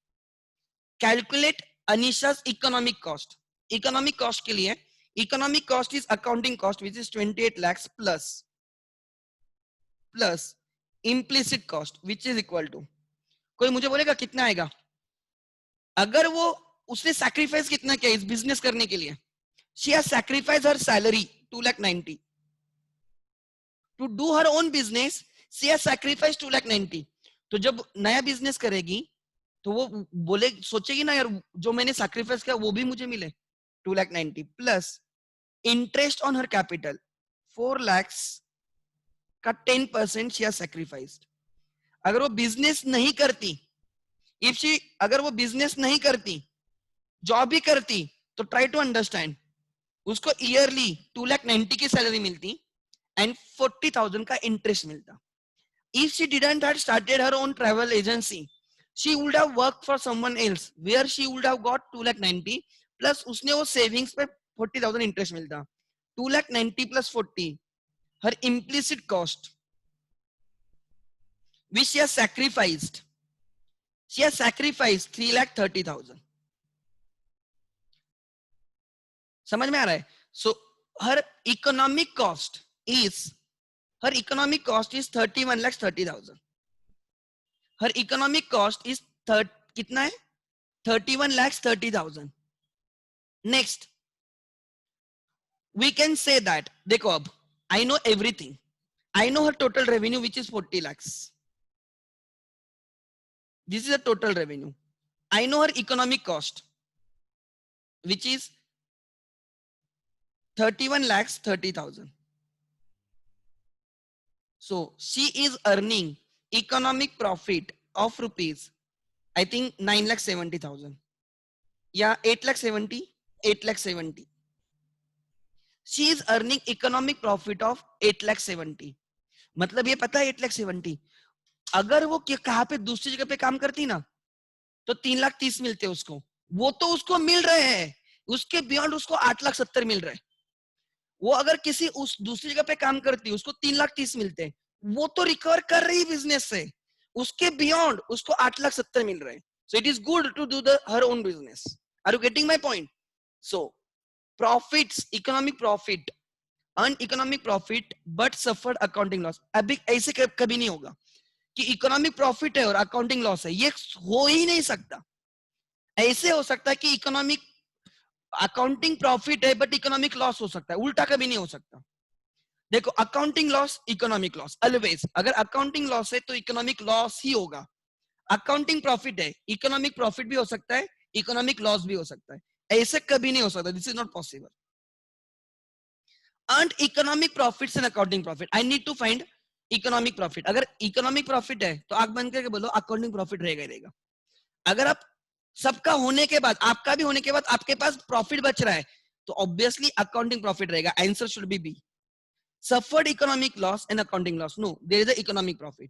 Calculate Anisha's economic cost. Economic cost के लिए economic cost is accounting cost which is 28 lakhs plus implicit cost which is equal to, कोई मुझे बोलेगा कितना आएगा? अगर वो उसने सैक्रिफाइस कितना किया इस बिजनेस करने के लिए? She has sacrifice her salary 2,90,000 to do her own business. She has sacrifice 2,90,000. तो जब नया बिजनेस करेगी तो वो बोले, सोचेगी ना यार जो मैंने सैक्रिफाइस किया वो भी मुझे मिले. 2,90,000 plus interest on her capital 4 lakhs का 10% शी हैज सैक्रिफाइस्ड. अगर वो बिजनेस नहीं करती, अगर वो बिजनेस नहीं करती, जॉब भी करती, तो ट्राई टू अंडरस्टैंड, उसको ईयरली 2,90,000 की सैलरी मिलती एंड 40,000 का इंटरेस्ट मिलता. If she didn't have started her own travel agency, she would have worked for someone else where she would have got 2,90,000 plus उसने वो savings पे 40,000 इंटरेस्ट मिलता. 2,90,000 plus 40, her implicit cost which she has sacrificed. She has sacrificed 3,30,000. समझ में आ रहा है? So her economic cost is 31,30,000. Her economic cost is कितना है? 31,30,000. Next, we can say that, देखो अब I know everything. I know her total revenue which is 40 lakhs. This is the total revenue. I know her economic cost which is 31,30,000. So she is earning economic profit of rupees, I think 9,70,000. Yeah, 8,70,000. 8,70,000. She is earning economic profit of 8,70,000. मतलब ये पता है 8,70,000 अगर वो कहाँ पे दूसरी जगह पे काम करती ना तो 3,30,000 मिलते उसको, वो तो उसको मिल रहे हैं, उसके बियॉन्ड उसको 8,70,000 मिल रहे हैं। वो अगर किसी उस दूसरी जगह पे काम करती उसको 3,30,000 मिलते, वो तो रिकवर कर रही बिजनेस से, उसके बियॉन्ड उसको 8,70,000 मिल रहे हैं। So it is good to do the her own business. Are you getting my point? So profits, economic profit, earn economic profit but suffered accounting loss. अभी ऐसे कभी नहीं होगा कि इकोनॉमिक प्रॉफिट है और अकाउंटिंग लॉस है, ये हो ही नहीं सकता। ऐसे हो सकता है कि इकोनॉमिक अकाउंटिंग प्रॉफिट है बट इकोनॉमिक लॉस हो सकता है, उल्टा कभी नहीं हो सकता। देखो accounting loss, economic loss always, अगर अकाउंटिंग लॉस है तो इकोनॉमिक लॉस ही होगा। अकाउंटिंग प्रॉफिट है, इकोनॉमिक प्रॉफिट भी हो सकता है, इकोनॉमिक लॉस भी हो सकता है, ऐसे कभी नहीं हो सकता, this is not possible. Earn economic profits and accounting profit, I need to find economic profit. अगर इकोनॉमिक प्रॉफिट है तो आंख बंद करके बोलो अकाउंटिंग प्रॉफिट रहेगा ही रहेगा। अगर आप सबका होने के बाद, आपका भी होने के बाद आपके पास प्रॉफिट बच रहा है तो ऑब्वियसली अकाउंटिंग प्रॉफिट रहेगा। Answer should be B. Suffered economic loss and accounting loss, no, there is a economic profit,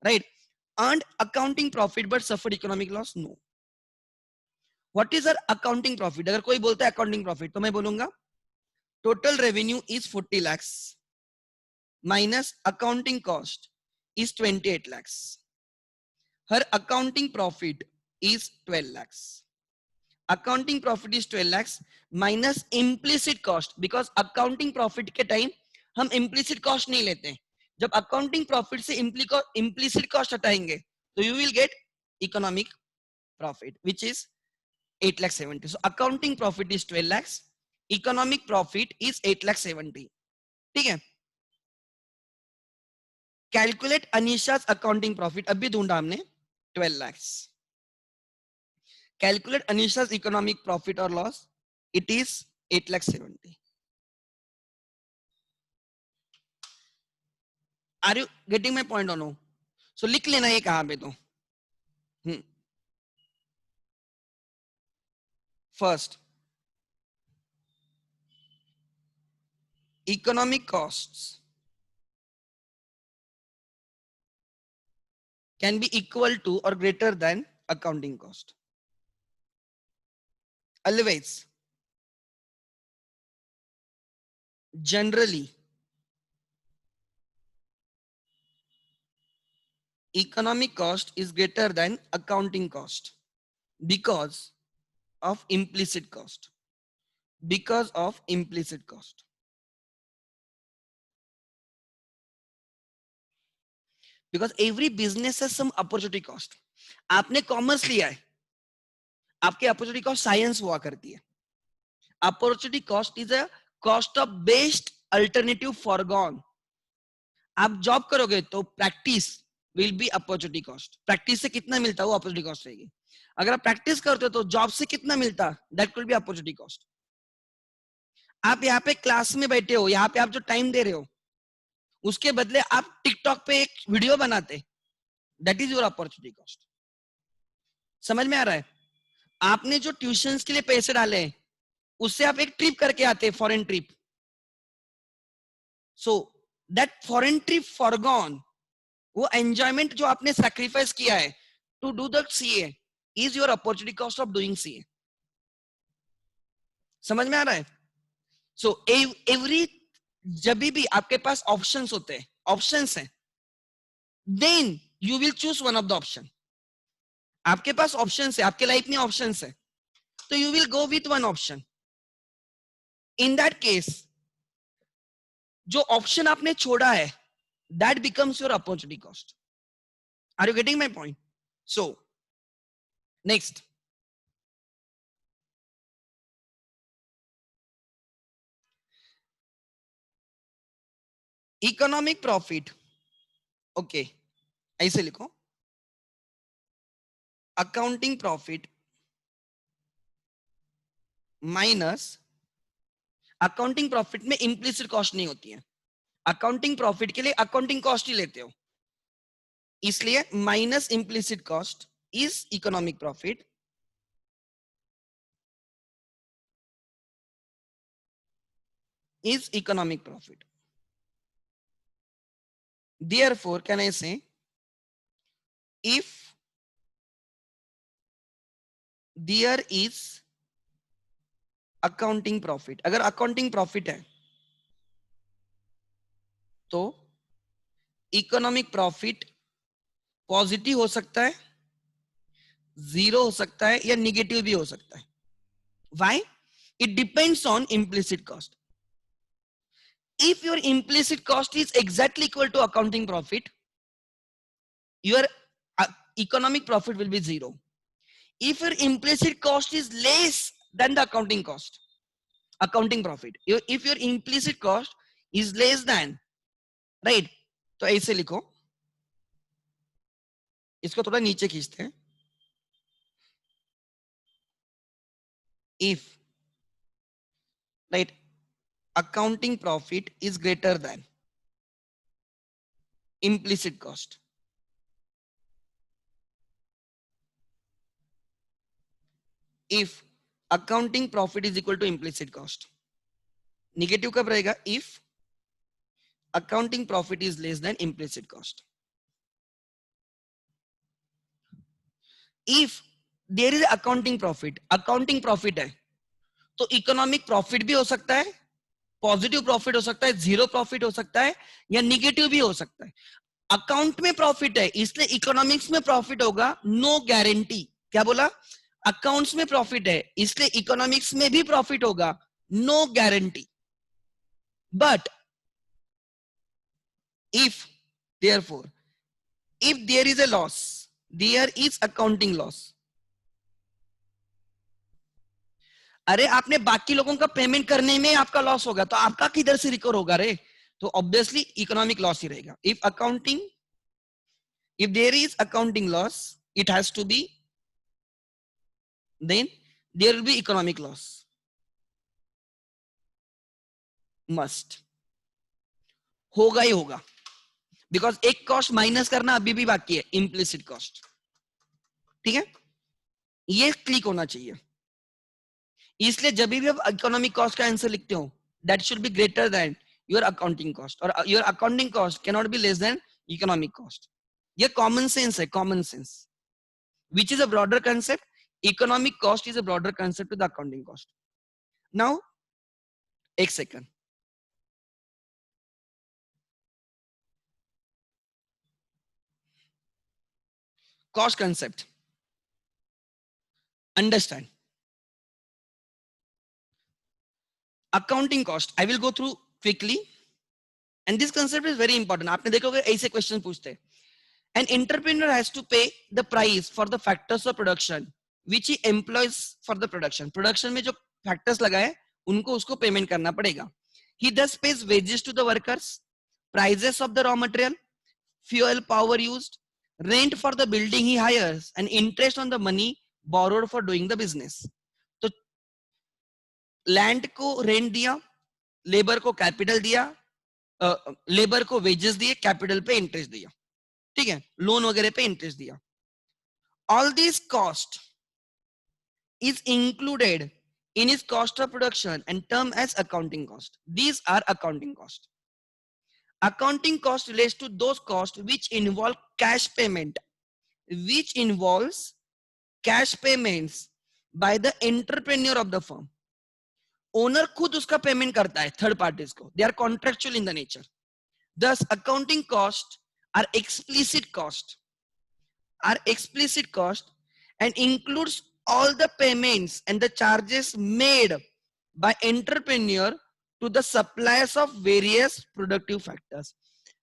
right? Earned accounting profit but suffered economic loss, no. What is our accounting profit? अगर कोई बोलता है accounting profit तो मैं बोलूंगा total revenue is 40 lakhs minus accounting cost is 28 lakhs. Her accounting profit is 12 lakhs. Accounting profit is 12 lakhs minus implicit cost, because accounting profit के time हम implicit cost नहीं लेते। जब accounting profit से implicit cost हटाएंगे तो you will get economic profit which is 8,70,000. So accounting profit is 12 lakhs, economic profit is 8,70,000. ठीक है? Calculate Anisha's accounting profit, अभी ढूंढा हमने 12 lakhs. Calculate Anisha's economic profit or loss, it is 8,70,000. Are you getting my point? No? So लिख लेना ये कहां पे तो। First, economic costs can be equal to और greater than accounting cost always. Generally economic cost is greater than accounting cost because of implicit cost, because of implicit cost, because every business has some opportunity cost. आपने commerce लिया है, आपके opportunity cost science हुआ करती है। Opportunity cost is a cost of best alternative foregone. आप job करोगे तो practice will be opportunity cost. Practice से कितना मिलता है वो अपॉर्चुनिटी कॉस्ट रहेगी। अगर आप प्रैक्टिस करते हो तो जॉब से कितना मिलता, that will be opportunity cost. आप यहाँ पे क्लास में बैठे हो, यहाँ पे आप जो टाइम दे रहे हो उसके बदले आप टिकटॉक पे एक वीडियो बनाते, that is your opportunity cost. समझ में आ रहा है? आपने जो ट्यूशंस के लिए पैसे डाले हैं उससे आप एक ट्रिप करके आते, foreign trip, so that foreign trip foregone, वो एंजॉयमेंट जो आपने सैक्रिफाइस किया है to do the CA is your opportunity cost of doing CA. समझ में आ रहा है? सो एवरी, जब भी आपके पास ऑप्शंस होते हैं, ऑप्शंस हैं, then you will choose one of the option. आपके पास ऑप्शंस है, आपके लाइफ में ऑप्शंस है, तो you will go with one option. In that case जो ऑप्शन आपने छोड़ा है that becomes your opportunity cost. Are you getting my point? So next, economic profit, okay ऐसे लिखो, accounting profit minus accounting profit में implicit cost नहीं होती है, अकाउंटिंग प्रॉफिट के लिए अकाउंटिंग कॉस्ट ही लेते हो, इसलिए minus implicit cost is economic profit, is economic profit. Therefore, can I say if there is accounting profit, अगर accounting profit है तो इकोनॉमिक प्रॉफिट पॉजिटिव हो सकता है, जीरो हो सकता है या निगेटिव भी हो सकता है. Why? It depends on implicit cost. If your implicit cost is exactly equal to accounting profit, your economic profit will be zero. If your implicit cost is less than the accounting profit, if your implicit cost is less than, right, तो ऐसे लिखो, इसको थोड़ा नीचे खींचते हैं. If, right, accounting profit is greater than implicit cost, if accounting profit is equal to implicit cost, negative कब रहेगा? If accounting profit is less than implicit cost. If there is accounting profit है तो economic profit भी हो सकता है, positive profit हो सकता है, जीरो प्रॉफिट हो सकता है या निगेटिव भी हो सकता है. अकाउंट में प्रॉफिट है इसलिए इकोनॉमिक्स में प्रॉफिट होगा, नो गारंटी. क्या बोला? अकाउंट्स में प्रॉफिट है इसलिए इकोनॉमिक्स में भी प्रॉफिट होगा, no guarantee. But if, therefore, if there is a loss, there is accounting loss. अरे आपने बाकी लोगों का पेमेंट करने में आपका लॉस होगा तो आपका किधर से रिकवर होगा रे? तो ऑब्वियसली इकोनॉमिक लॉस ही रहेगा. If there is accounting loss, it has to be, then there will be economic loss. Must. होगा ही होगा. बिकॉज एक कॉस्ट माइनस करना अभी भी बाकी है, इम्प्लिसिट कॉस्ट. ठीक है, ये क्लिक होना चाहिए. इसलिए जब भी आप इकोनॉमिक कॉस्ट का आंसर लिखते हो, that should be greater than your accounting cost, और your accounting cost can not be less than economic cost. ये कॉमन सेंस है, common sense, which is a broader concept. Economic cost is a broader concept to the accounting cost. Now, एक second. Cost concept. Understand. Accounting cost. I will go through quickly. And this concept is very important. आपने देखोगे ऐसे question पूछते हैं. An entrepreneur has to pay the price for the factors of production which he employs for the production. Production में जो factors लगाए उनको उसको payment करना पड़ेगा. He thus pays wages to the workers, prices of the raw material, fuel, power used, rent for the building he hires, and interest on the money borrowed for doing the business. तो land को rent दिया, labour को capital दिया, labour को wages दिए, capital पे interest दिया. ठीक है, लोन वगैरह पे इंटरेस्ट दिया. All this cost is included in his cost of production and term as accounting cost. These are accounting cost. Accounting cost relates to those costs which involve cash payment, which involves cash payments by the entrepreneur of the firm. Owner खुद उसका payment करता है third parties को. They are contractual in the nature. Thus, accounting costs are explicit cost and includes all the payments and the charges made by entrepreneur to the suppliers of various productive factors.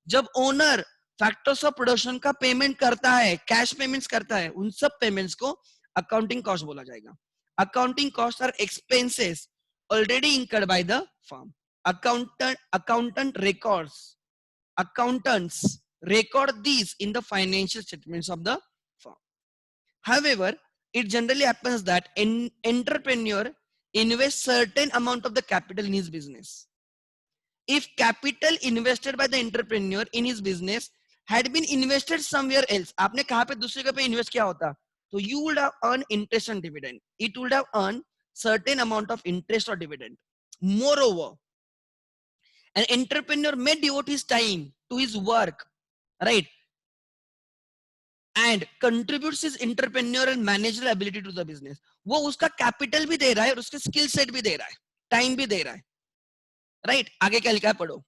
जब owner factors of production का payment करता है, cash payments करता है, उन सब payments को accounting cost बोला जाएगा. Accounting cost are expenses already incurred by the firm. Accountants record these in the financial statements of the firm. However, it generally happens that an entrepreneur invest certain amount of the capital in his business. If capital invested by the entrepreneur in his business had been invested somewhere else, आपने कहाँ पे दूसरी जगह पे invest किया होता, तो you would have earned interest and dividend. It would have earned certain amount of interest or dividend. Moreover, an entrepreneur may devote his time to his work, right, and contributes his entrepreneurial managerial ability to the business. वो उसका capital भी दे रहा है और उसके skill set भी दे रहा है, time भी दे रहा है, right? आगे क्या लिखा है पढ़ो.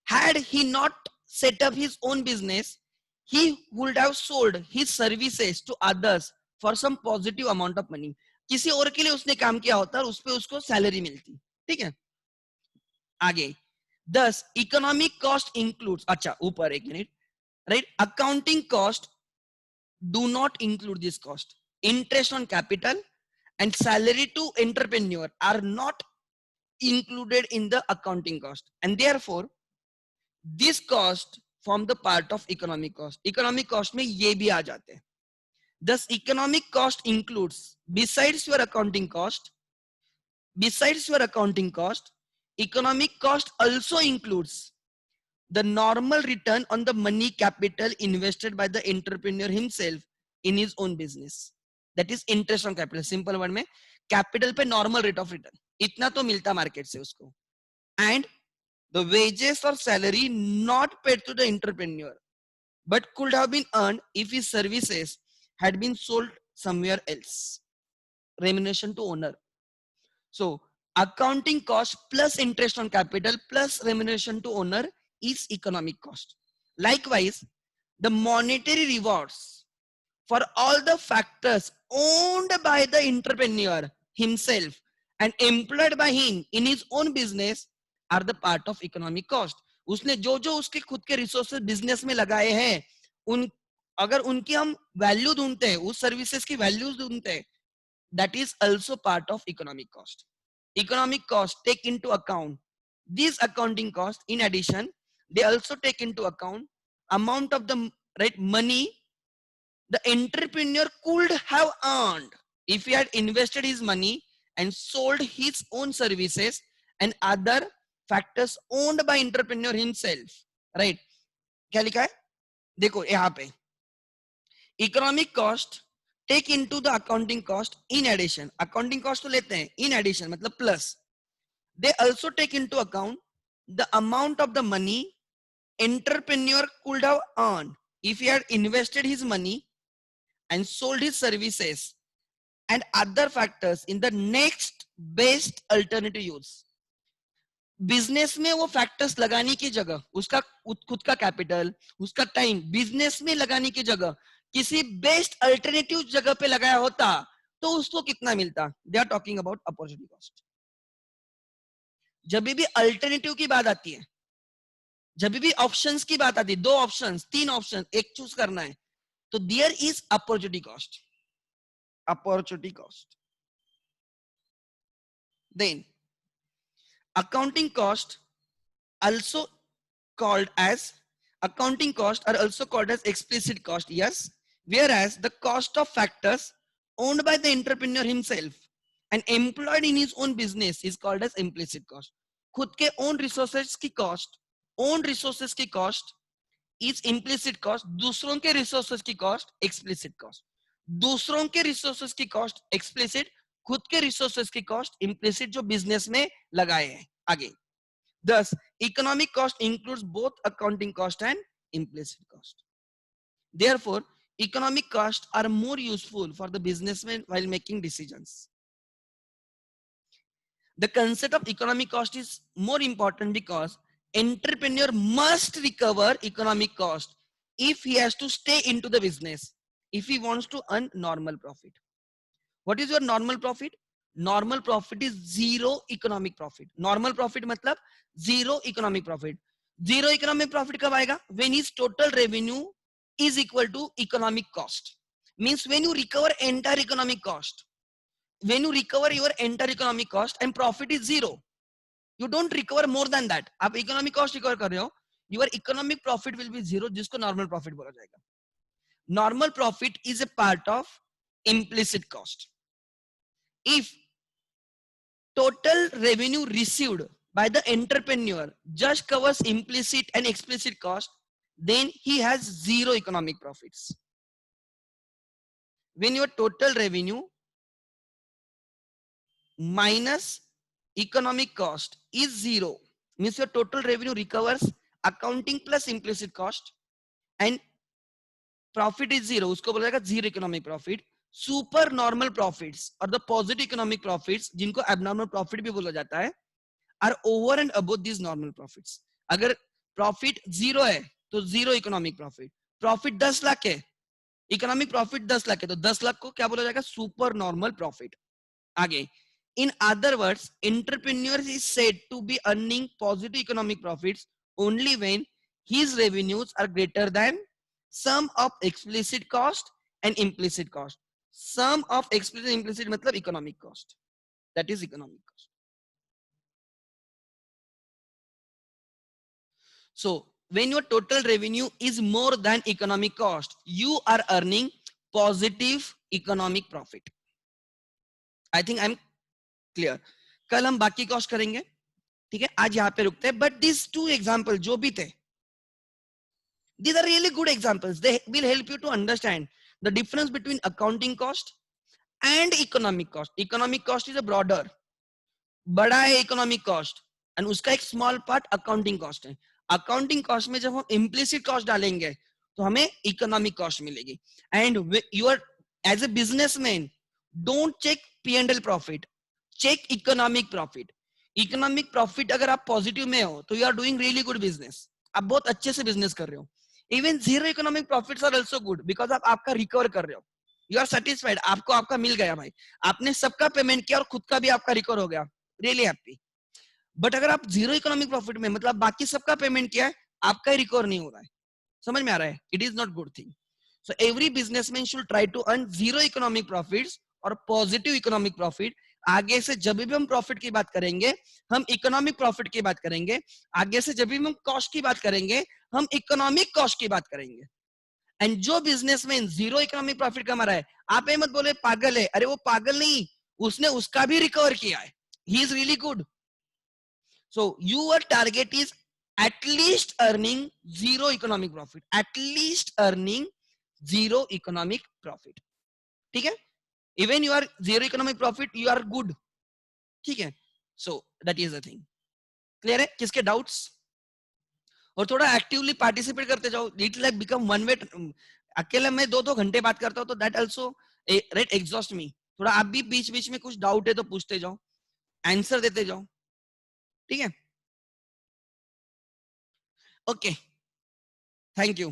Had he not set up his own business, he would have sold his services to others for some positive amount of money. किसी और के लिए उसने काम किया होता और उस पे उसको सैलरी मिलती. ठीक है, आगे. Thus, economic cost includes, अच्छा ऊपर एक minute, right? Accounting cost do not include this cost. Interest on capital and salary to entrepreneur are not included in the accounting cost, and therefore this cost form the part of economic cost. Economic cost में ये भी आ जाते हैं. Thus, economic cost includes, besides your accounting cost, economic cost also includes the normal return on the money capital invested by the entrepreneur himself in his own business. That is interest on capital. Simple word में capital पे normal rate of return इतना तो मिलता market से उसको. And the wages or salary not paid to the entrepreneur but could have been earned if his services had been sold somewhere else. Remuneration to owner. So accounting cost plus interest on capital plus remuneration to owner is economic cost. Likewise, the monetary rewards for all the factors owned by the entrepreneur himself and employed by him in his own business are the part of economic cost. उसने जो जो उसके खुद के resources business में लगाए हैं, उन अगर उनकी हम वैल्यू ढूंढते हैं, उस सर्विसेज की वैल्यूज ढूंढते हैं, that is also part of economic cost. Economic cost take into account these accounting costs. In addition, they also take into account amount of the right money the entrepreneur could have earned if he had invested his money and sold his own services and other factors owned by entrepreneur himself. Right? क्या लिखा है? देखो यहाँ पे economic cost take into the accounting cost in addition. Accounting cost तो लेते हैं, in addition मतलब plus. They also take into account the amount of the money entrepreneur could have earned if he had invested his money and sold his services and other factors in the next best alternative use. Business में वो factors लगाने की जगह उसका खुद का capital, उसका time business में लगाने की जगह किसी बेस्ट अल्टरनेटिव जगह पे लगाया होता तो उसको कितना मिलता. They are talking about opportunity cost. जब भी अल्टरनेटिव की बात आती है, जब भी ऑप्शंस की बात आती है, दो ऑप्शंस, तीन ऑप्शन, एक चूज करना है, तो there is opportunity cost. Opportunity cost. Then accounting cost also called as accounting cost are also called as explicit cost. Yes, whereas the cost of factors owned by the entrepreneur himself and employed in his own business is called as implicit cost. खुद के own resources की cost is implicit cost. दूसरों के resources की cost explicit cost. दूसरों के resources की cost explicit, खुद के रिसोर्सेज की कॉस्ट इम्प्लिसिट जो बिजनेस में लगाए हैं. आगे thus economic cost includes both accounting cost and implicit cost. Therefore economic costs are more useful for the businessman while making decisions. The concept of economic cost is more important because entrepreneur must recover economic cost if he has to stay into the business, if he wants to earn normal profit. What is your normal profit? Normal profit is zero economic profit. Normal profit मतलब zero economic profit. Zero economic profit कब आएगा? When his total revenue is equal to economic cost. Means when you recover entire economic cost. When you recover your entire economic cost and profit is zero. You don't recover more than that. आप economic cost recover कर रहे हो, your economic profit will be zero, जिसको normal profit बोला जाएगा. Normal profit is a part of implicit cost. If total revenue received by the entrepreneur just covers implicit and explicit cost, then he has zero economic profits. When your total revenue minus economic cost is zero, means your total revenue recovers accounting plus implicit cost and profit is zero, उसको बोला जाएगा zero economic profit. Super normal profits और the positive economic profits, जिनको abnormal profit भी बोला जाता है, are over and above this normal profits. अगर प्रॉफिट जीरो है तो zero economic profit. Profit 10 lakh है, इकोनॉमिक प्रॉफिट 10 लाख है, तो 10 लाख को क्या बोला जाएगा? Super normal profit. आगे, in other words, entrepreneur is said to be earning positive economic profits only when his revenues are greater than sum of explicit cost and implicit cost. Sum of explicit implicit मतलब economic cost, that is economic cost. So when your total revenue is more than economic cost, you are earning positive economic profit. I think I'm clear. कल हम बाकी cost करेंगे, ठीक है? आज यहाँ पे रुकते हैं. But these two examples जो भी थे, these are really good examples. They will help you to understand the difference between accounting cost and economic cost. Economic cost is a broader, बड़ा है economic cost, and उसका एक small part accounting cost है. Accounting cost में जब हम implicit cost डालेंगे तो हमें इकोनॉमिक कॉस्ट मिलेगी. And you are as a businessman, don't check P&L profit, check economic profit. Economic profit अगर आप पॉजिटिव में हो तो you are doing really good business, आप बहुत अच्छे से बिजनेस कर रहे हो. Even zero economic profits are also good because आप आपका रिकवर कर रहे हो. यू आर सेटिस्फाइड, आपको आपका मिल गया भाई, आपने सबका पेमेंट किया और खुद का भी आपका रिकवर हो गया, रियली हैप्पी. बट अगर आप जीरो इकोनॉमिक प्रॉफिट में, मतलब बाकी सबका पेमेंट किया है, आपका ही रिकवर नहीं हो रहा है. समझ में आ रहा है? It is not good thing. So every businessman should try to earn zero economic profits और पॉजिटिव इकोनॉमिक प्रॉफिट. आगे से जब भी हम प्रॉफिट की बात करेंगे, हम इकोनॉमिक प्रॉफिट की बात करेंगे. आगे से जब भी हम कॉस्ट की बात करेंगे, हम इकोनॉमिक कॉस्ट की बात करेंगे. एंड जो बिजनेसमैन जीरो इकोनॉमिक प्रॉफिट कमा रहा है, आप ये मत बोले पागल है. अरे वो पागल नहीं, उसने उसका भी रिकवर किया है. He is really good. So your target is at least earning zero economic profit. At least earning zero economic profit. ठीक है? Even you are zero economic profit, you are good. ठीक है? So that is the thing. Clear है? किसके doubts? और थोड़ा actively participate करते जाओ. It like become one way. अकेले मैं 2-2 घंटे बात करता हूँ तो that also right exhaust me. थोड़ा आप भी बीच बीच में कुछ डाउट है तो पूछते जाओ, आंसर देते जाओ. ठीक है? Okay. Thank you.